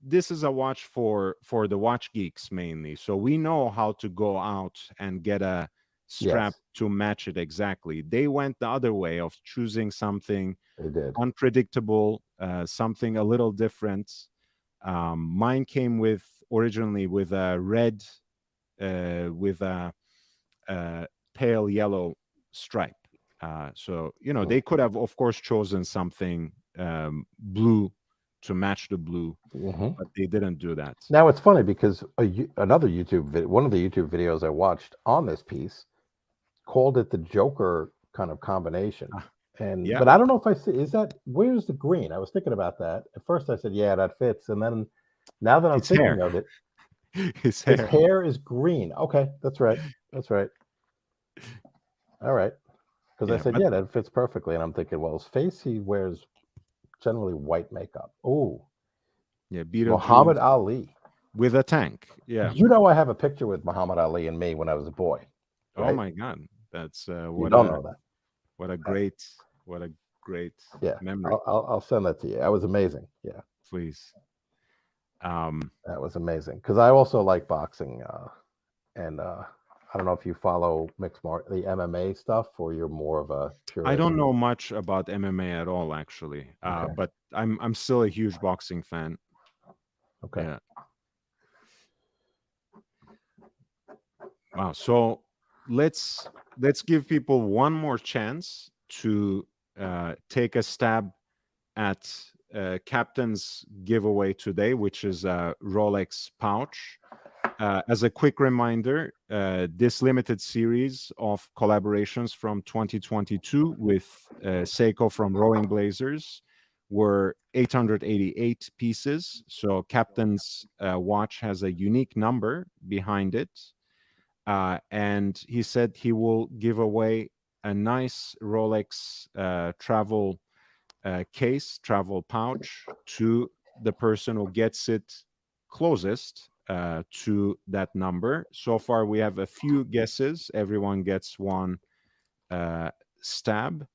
this is a watch for the watch geeks mainly. So we know how to go out and get a strap Yes, to match it exactly. They went the other way of choosing something they did. unpredictable, something a little different. Mine came with originally with a red, with a pale yellow stripe. So they could have, of course, chosen something blue to match the blue, Hmm. but they didn't do that. Now it's funny because another one of the YouTube videos I watched on this piece called it the Joker kind of combination. Ah, And yeah, but I don't know if I see, where's the green? I was thinking about that. At first I said, yeah, that fits. And then now that I'm his hair, thinking of it, his his hair. hair is green. Okay, that's right. That's right. All right. Because I Yeah, said, but yeah, that fits perfectly. And I'm thinking, well, his face, he wears generally white makeup. Oh, yeah, Muhammad Beetlejuice Ali. with a tank. Yeah. I have a picture with Muhammad Ali and me when I was a boy, Oh right? my God, that's You don't know that. what a Uh, great what a great Yeah, memory. I'll send that to you. That was amazing. Yeah, Please. Um, that was amazing. Because I also like boxing, and I don't know if you follow the MMA stuff, or you're more of a I purist. don't know much about MMA at all, actually, Okay, but I'm still a huge boxing fan. okay. Yeah. Wow. So let's give people one more chance to take a stab at Captain's giveaway today, which is a Rolex pouch. As a quick reminder, this limited series of collaborations from 2022 with Seiko from Rowing Blazers were 888 pieces. So Captain's watch has a unique number behind it. And he said he will give away a nice Rolex travel case, travel pouch, to the person who gets it closest to that number. So far, we have a few guesses. Everyone gets one stab.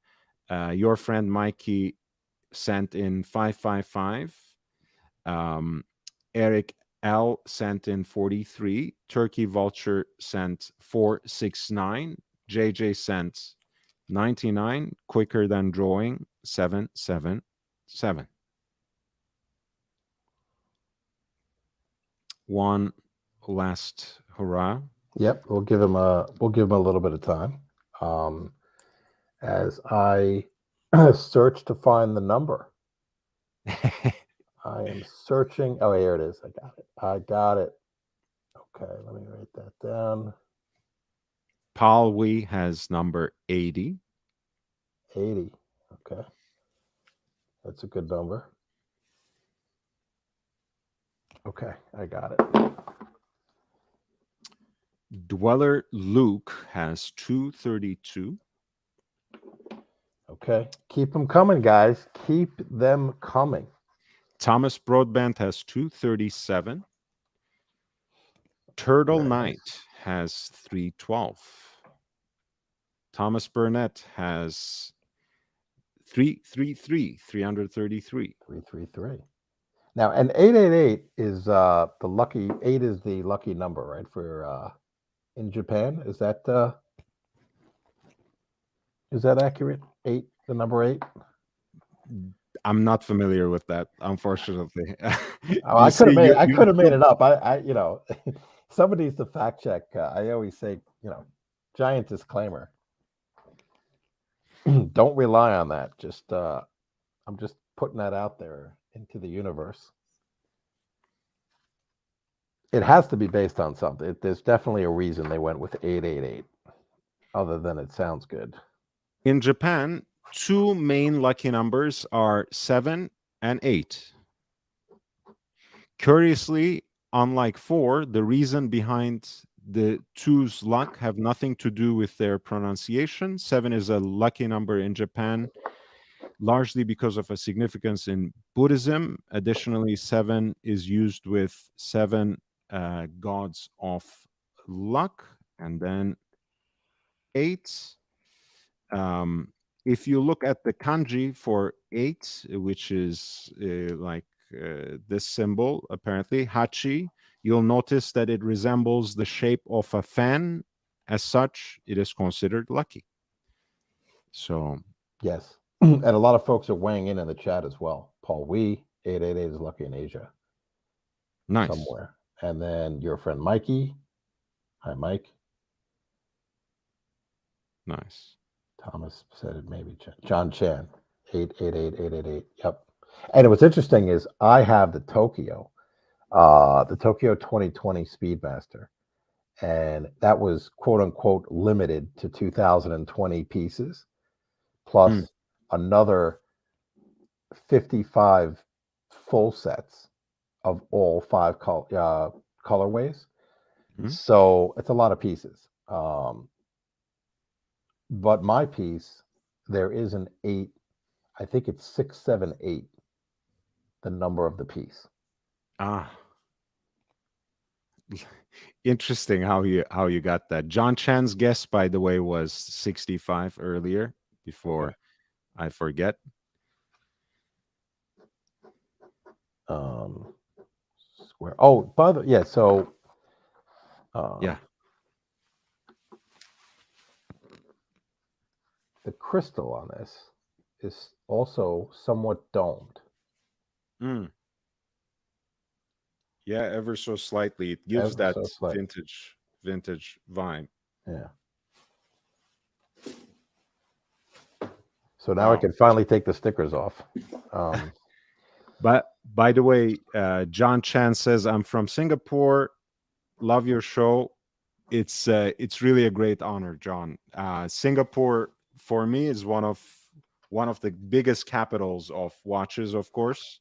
Your friend Mikey sent in 555. Eric L sent in 43. Turkey Vulture sent 469. JJ sent 99. Quicker than drawing 777. One last hurrah. Yep, we'll give him a little bit of time. As I search to find the number. I am searching. Oh, here it is. I got it. Okay, let me write that down. Paul Wee has number 80. 80. Okay. That's a good number. Okay, I got it. Dweller Luke has 232. Okay. Keep them coming, guys. Keep them coming. Thomas Broadbent has 237. Turtle Very Knight nice. has 312. Thomas Burnett has 333. 333. Now, and 888 is the lucky 8 is the lucky number, right? For in Japan, is that accurate? 8, the number 8. I'm not familiar with that, unfortunately. Oh, I could have made it up. I somebody needs to fact check. I always say, giant disclaimer. Don't rely on that. Just I'm just putting that out there into the universe. It has to be based on something. There's definitely a reason they went with 888, other than it sounds good. In Japan, 2 main lucky numbers are 7 and 8. Curiously, unlike 4, the reason behind the 2's luck have nothing to do with their pronunciation. 7 is a lucky number in Japan, largely because of a significance in Buddhism. Additionally, 7 is used with 7 gods of luck. And then 8. If you look at the kanji for 8, which is like this symbol, apparently, hachi, you'll notice that it resembles the shape of a fan. As such, it is considered lucky. So, yes. And a lot of folks are weighing in the chat as well. Paul Wee, 888 is lucky in Asia. nice. Somewhere. And then your friend Mikey. Hi, Mike. Nice. Thomas said it maybe. John Chan, 888. Yep. And what's interesting is I have the Tokyo 2020 Speedmaster. And that was quote unquote limited to 2020 pieces, plus another 55 full sets of all 5 colorways. So it's a lot of pieces. But my piece, there is an 8. I think it's 678. The number of the piece. Interesting how you got that. John Chan's guess, by the way, was 65 earlier. Before I forget. Square. Oh, by the So. Yeah. The crystal on this is also somewhat domed. Yeah, ever so slightly. It gives that vintage vibe. Yeah. So now I can finally take the stickers off. But by the way, John Chan says, I'm from Singapore. Love your show. It's really a great honor, John. Singapore for me is one of the biggest capitals of watches, of course.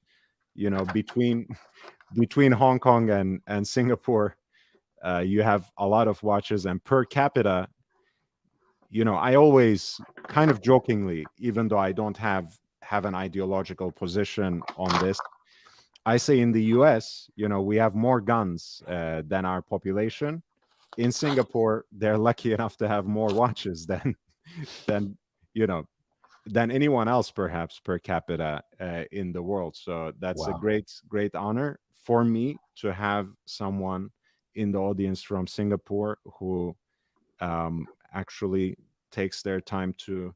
Between Hong Kong and Singapore, you have a lot of watches, and per capita, I always kind of jokingly, even though I don't have an ideological position on this, I say in the US, we have more guns than our population. In Singapore, they're lucky enough to have more watches than you know than anyone else, perhaps per capita in the world. So that's a Wow. great honor for me to have someone in the audience from Singapore who actually takes their time to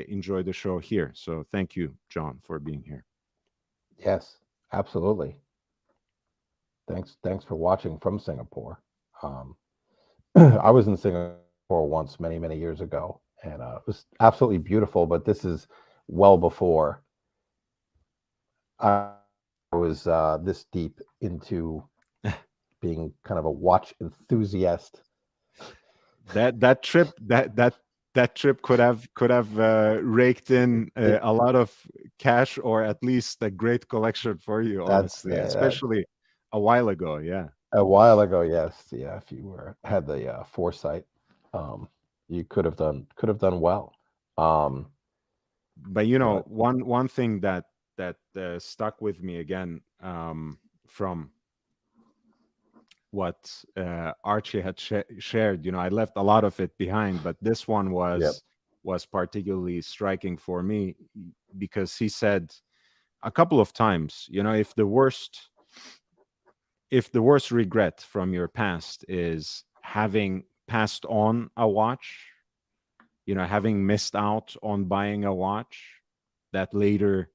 enjoy the show here. So thank you, John, for being here. Yes, absolutely. Thanks for watching from Singapore. Um, I was in Singapore once many years ago, and it was absolutely beautiful. But this is well before I was this deep into being kind of a watch enthusiast. That trip could have raked in It a lot of cash, or at least a great collection for you, that's honestly, especially a while ago. Yeah. a while ago. Yes, yeah. If you were had the foresight, um, you could have done well. Um, But but one thing that stuck with me again, from what Archie had shared. I left a lot of it behind, but this one yep. was particularly striking for me, because he said a couple of times, if the worst regret from your past is having passed on a watch, having missed out on buying a watch that later,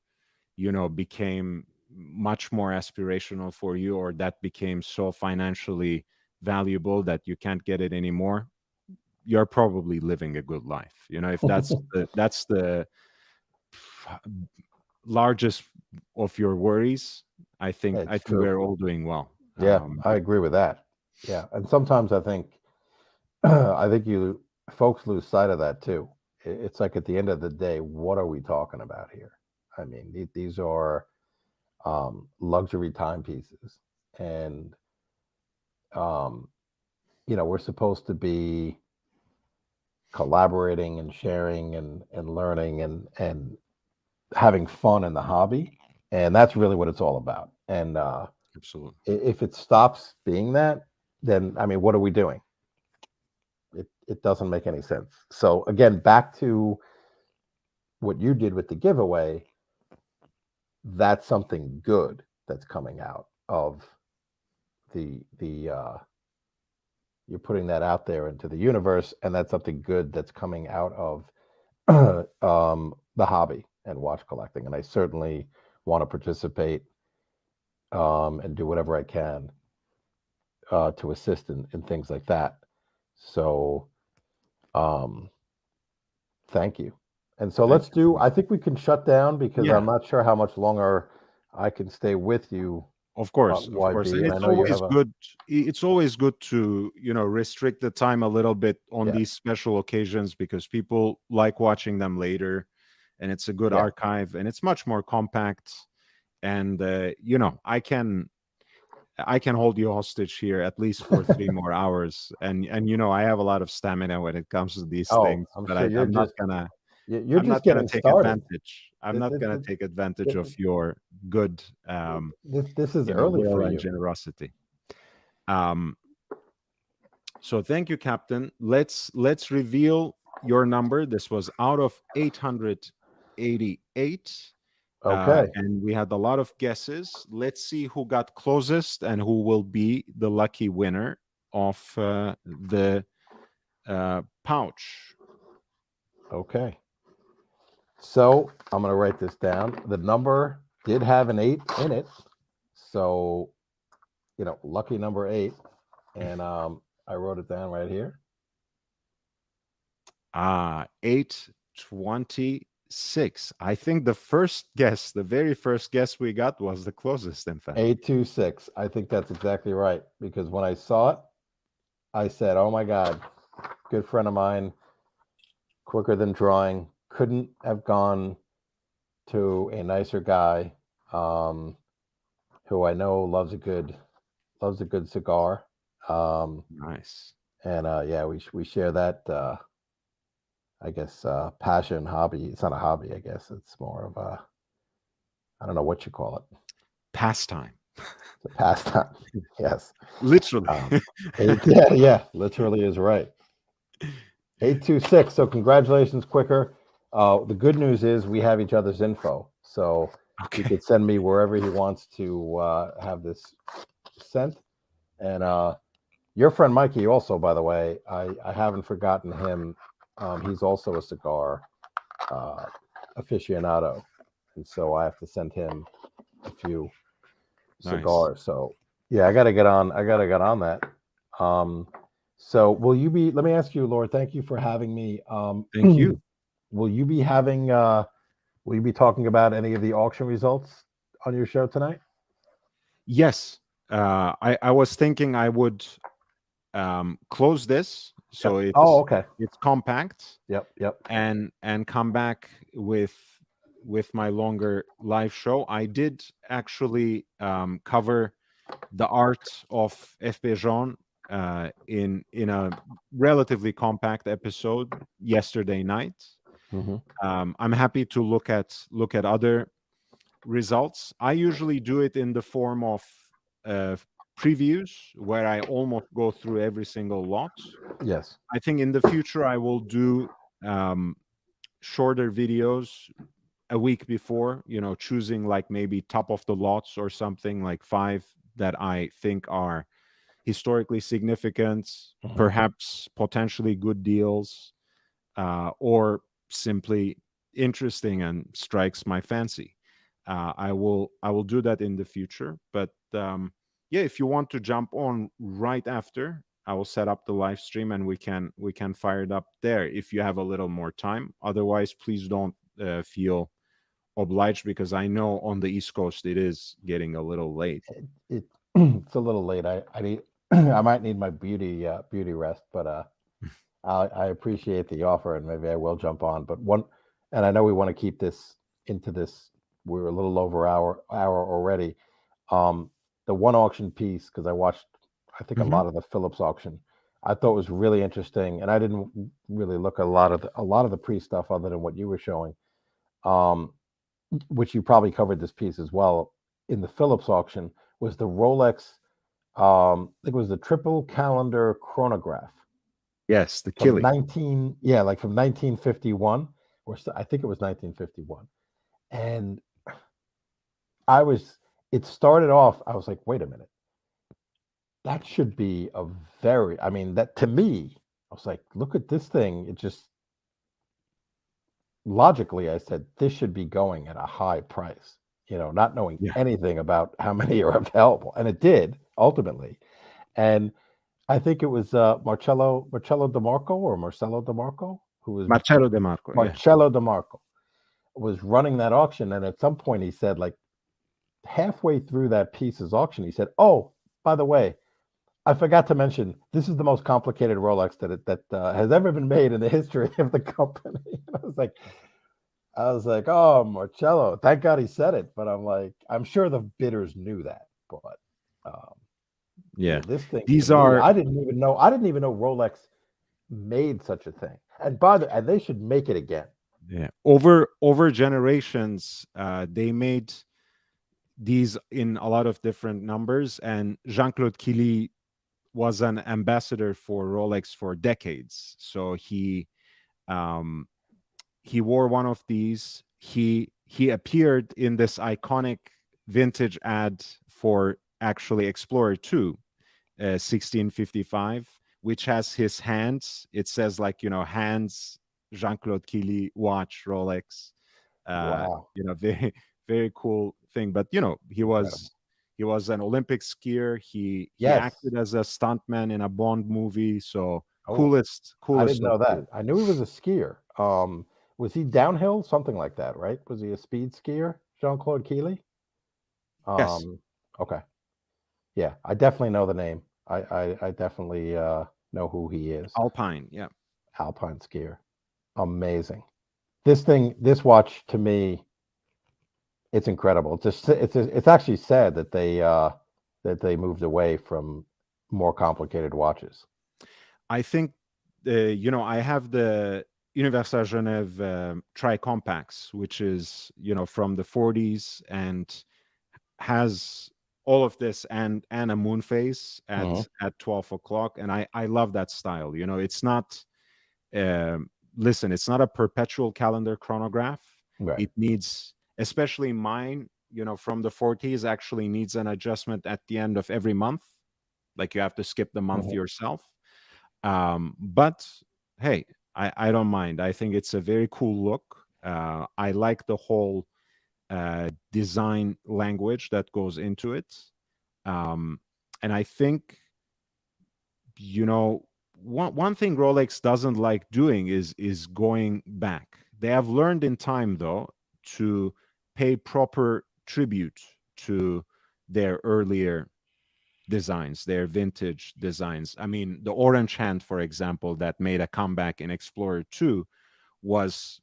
became much more aspirational for you, or that became so financially valuable that you can't get it anymore, you're probably living a good life. If that's the largest of your worries, I think I It's think true. we're all doing well. Yeah, I agree with that. Yeah, and sometimes I think I think you folks lose sight of that too. It's like at the end of the day, what are we talking about here? I mean, these are luxury timepieces, and um, we're supposed to be collaborating and sharing and learning and having fun in the hobby, and that's really what it's all about. And Absolutely. if it stops being that, then I mean, what are we doing? It doesn't make any sense. So again, back to what you did with the giveaway, that's something good that's coming out of the you're putting that out there into the universe, and that's something good that's coming out of the hobby and watch collecting. And I certainly want to participate and do whatever I can to assist in things like that. So um, thank you. And so Thank let's you so do, much. I think we can shut down because Yeah. I'm not sure how much longer I can stay with you, Of course, YB. and And I know you have a, it's always good to restrict the time a little bit on yeah, these special occasions, because people like watching them later, and it's a good yeah. archive, and it's much more compact. And I can hold you hostage here at least for 3 more hours, and I have a lot of stamina when it comes to these Oh, things, I'm but sure I'm not gonna you're I'm not just gonna getting take started. advantage. I'm Th- not th- gonna th- take advantage th- of your good this is early for will and you. generosity. Um, so thank you, Captain. Let's reveal your number. This was out of 888, Okay. and we had a lot of guesses. Let's see who got closest and who will be the lucky winner of the pouch. Okay. So I'm going to write this down. The number did have an 8 in it. So, lucky number 8. And I wrote it down right here. 826. I think the very first guess we got was the closest, in fact. 826. I think that's exactly right. Because when I saw it, I said, oh my God, good friend of mine, quicker than drawing, couldn't have gone to a nicer guy um, who I know loves a good cigar. Um, Nice. and yeah, we share that I guess, passion, hobby. It's not a hobby, I guess. It's more of a, I don't know what you call it. Pastime. It's a pastime. Yes. Literally. Um, yeah, yeah, literally is right. 826. So congratulations, Quicker. The good news is we have each other's info, so he Okay. could send me wherever he wants to have this sent. And your friend Mikey, also, by the way, I haven't forgotten him. He's also a cigar uh, aficionado, and so I have to send him a few Nice. cigars. So yeah, I got to get on. I got to get on that. Um, so will you be? Let me ask you, Lord. Thank you for having me. Thank you. Will you be having? Will you be talking about any of the auction results on your show tonight? Yes. I was thinking I would close this so Yep. Oh, it's okay. it's compact Yep. Yep. and come back with my longer live show. I did actually cover the art of FP Jean in a relatively compact episode yesterday night. Hmm. I'm happy to look at other results. I usually do it in the form of uh, previews where I almost go through every single lot. Yes. I think in the future I will do um, shorter videos a week before, choosing like maybe top of the lots or something like five that I think are historically significant, Hmm. perhaps potentially good deals, or simply interesting and strikes my fancy. I will do that in the future, but yeah, if you want to jump on right after, I will set up the live stream and we can fire it up there if you have a little more time. Otherwise, please don't feel obliged because I know on the East Coast it is getting a little late. It it's a little late. I need I might need my beauty rest, but I appreciate the offer, and maybe I will jump on. But one, and I know we want to keep this into this. We're a little over hour already. Um, the one auction piece, because I watched, I think, a Mhm. lot of the Phillips auction. I thought was really interesting, and I didn't really look at a lot of the pre stuff other than what you were showing. Um, which you probably covered this piece as well in the Phillips auction, was the Rolex. I think it was the triple calendar chronograph Yes, the from killing. 19, yeah, like from 1951, or I think it was 1951. And I was, it started off, I was like, wait a minute, that should be a very, I mean, that to me, I was like, look at this thing. It just logically, I said, this should be going at a high price, not knowing Yeah. anything about how many are available. And it did ultimately. And I think it was Marcello DeMarco or Marcello DeMarco, who was Marcello De Marco. Yeah. Marcello DeMarco was running that auction. And at some point he said, like halfway through that piece's auction, he said, "Oh, by the way, I forgot to mention this is the most complicated Rolex that has ever been made in the history of the company." And I was like, "Oh, Marcello, thank God he said it." But I'm like, I'm sure the bidders knew that, but um, Yeah. this thing to These me, are I didn't even know Rolex made such a thing. And they should make it again. Yeah, over generations, they made these in a lot of different numbers, and Jean-Claude Killy was an ambassador for Rolex for decades. So um, he wore one of these. He appeared in this iconic vintage ad for actually Explorer 2, 1655, which has his hands. It says like hands, Jean-Claude Killy, watch, Rolex. Wow, Very very cool thing. But he incredible. was he was an Olympic skier. He Yes. acted as a stuntman in a Bond movie. So Oh, coolest I coolest didn't of know that. cool. I knew he was a skier. Was he downhill? Something like that, right? Was he a speed skier, Jean-Claude Keely? Yes, Um, okay. Yeah, I definitely know the name. I definitely know who he is. Alpine. Yeah. Alpine skier. Amazing. This watch to me, it's incredible. It's actually sad that they moved away from more complicated watches. I think I have Universal Genève tri-compacts, which is, from the 40s and has all of this and a moon phase Mhm. at 12 o'clock. And I love that style. It's not, listen, it's not a perpetual calendar chronograph. Right. It needs, especially mine, from the 40s, actually needs an adjustment at the end of every month. Like you have to skip the month Mhm. yourself. But hey, I don't mind. I think it's a very cool look. I like the whole design language that goes into it. Um, and I think, one thing Rolex doesn't like doing is going back. They have learned in time, though, to pay proper tribute to their earlier designs, their vintage designs. I mean, the orange hand, for example, that made a comeback in Explorer 2 was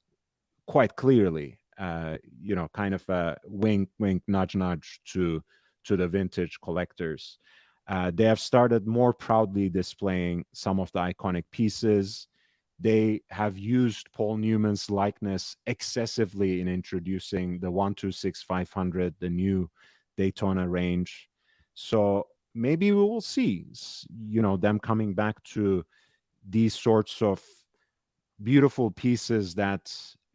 quite clearly, kind of a wink, wink, nudge, nudge to the vintage collectors. They have started more proudly displaying some of the iconic pieces. They have used Paul Newman's likeness excessively in introducing the 126-500, the new Daytona range. So maybe we will see, them coming back to these sorts of beautiful pieces that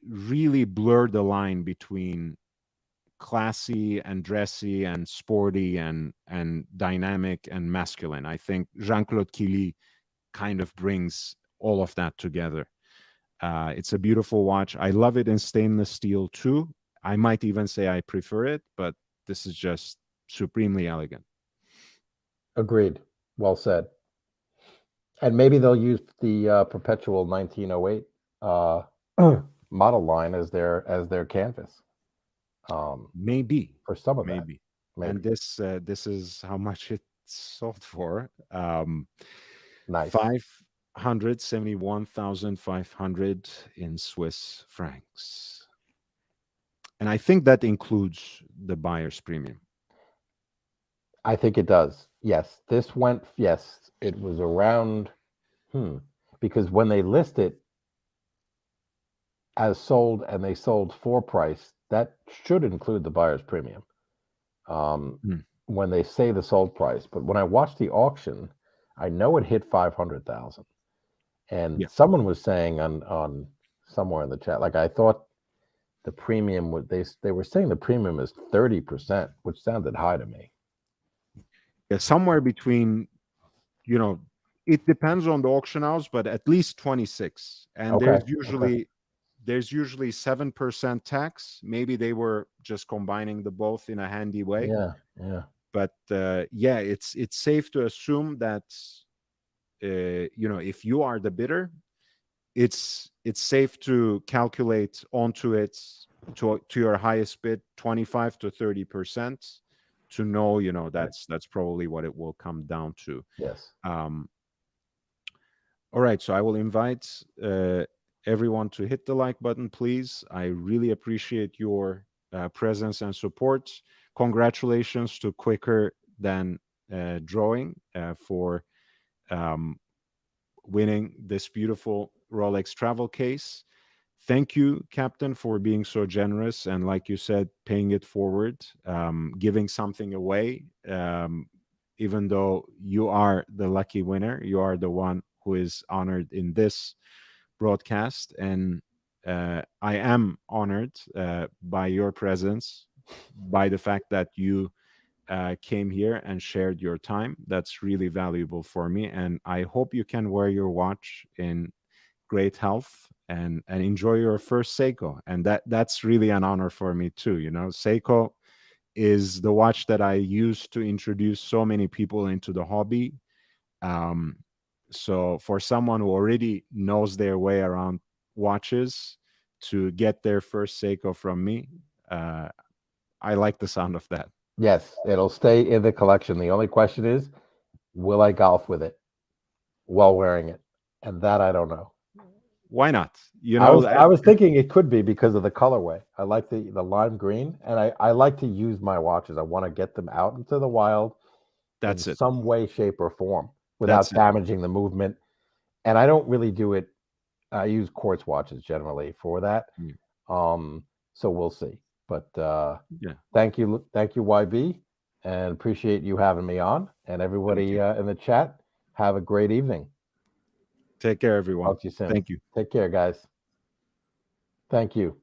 really blur the line between classy and dressy and sporty and dynamic and masculine. I think Jean-Claude Killy kind of brings all of that together. It's a beautiful watch. I love it in stainless steel too. I might even say I prefer it, but this is just supremely elegant. Agreed. Well said. And maybe they'll use the perpetual 1908 uh, model line as their canvas Maybe, for some of that. maybe. And Maybe. this is how much it sold for. Nice. 571,500 in Swiss francs. And I think that includes the buyer's premium. I think it does. Yes. This went, yes, it was around, hmm, because when they list it as sold and they sold for price, that should include the buyer's premium. Um, Hmm. when they say the sold price, but when I watched the auction, I know it hit 500,000. And Yeah. someone was saying on somewhere in the chat, like I thought the premium would they were saying the premium is 30%, which sounded high to me. Yeah, somewhere between, you know, it depends on the auction house, but at least 26. And Okay. there's Okay. usually 7% tax. Maybe they were just combining the both in a handy way. Yeah. Yeah. But yeah, it's safe to assume that if you are the bidder, it's safe to calculate onto it to your highest bid 25 to 30% to know, Right. that's probably what it will come down to. Yes. um all right, so I will invite everyone to hit the like button, please. I really appreciate your presence and support. Congratulations to Quicker Than Drawing for um, winning this beautiful Rolex travel case. Thank you, Captain, for being so generous and, like you said, paying it forward, giving something away. Even though you are the lucky winner, you are the one who is honored in this broadcast. And I am honored by your presence, by the fact that you came here and shared your time. That's really valuable for me. And I hope you can wear your watch in great health and enjoy your first Seiko. And that's really an honor for me too. Seiko is the watch that I used to introduce so many people into the hobby. Um, so for someone who already knows their way around watches to get their first Seiko from me, uh, I like the sound of that. Yes, it'll stay in the collection. The only question is, will I golf with it while wearing it? And that I don't know. Why not? I was thinking it could be because of the colorway. I like the lime green, and I like to use my watches. I want to get them out into the wild in That's it. some way, shape, or form without That's it. damaging the movement. And I don't really do it I use quartz watches generally for that. Yeah. So we'll see. But Yeah. thank you, YB, and appreciate you having me on. And Thank everybody you. in the chat, have a great evening. Take care, everyone. Talk to you soon. Thank you. Take care, guys. Thank you.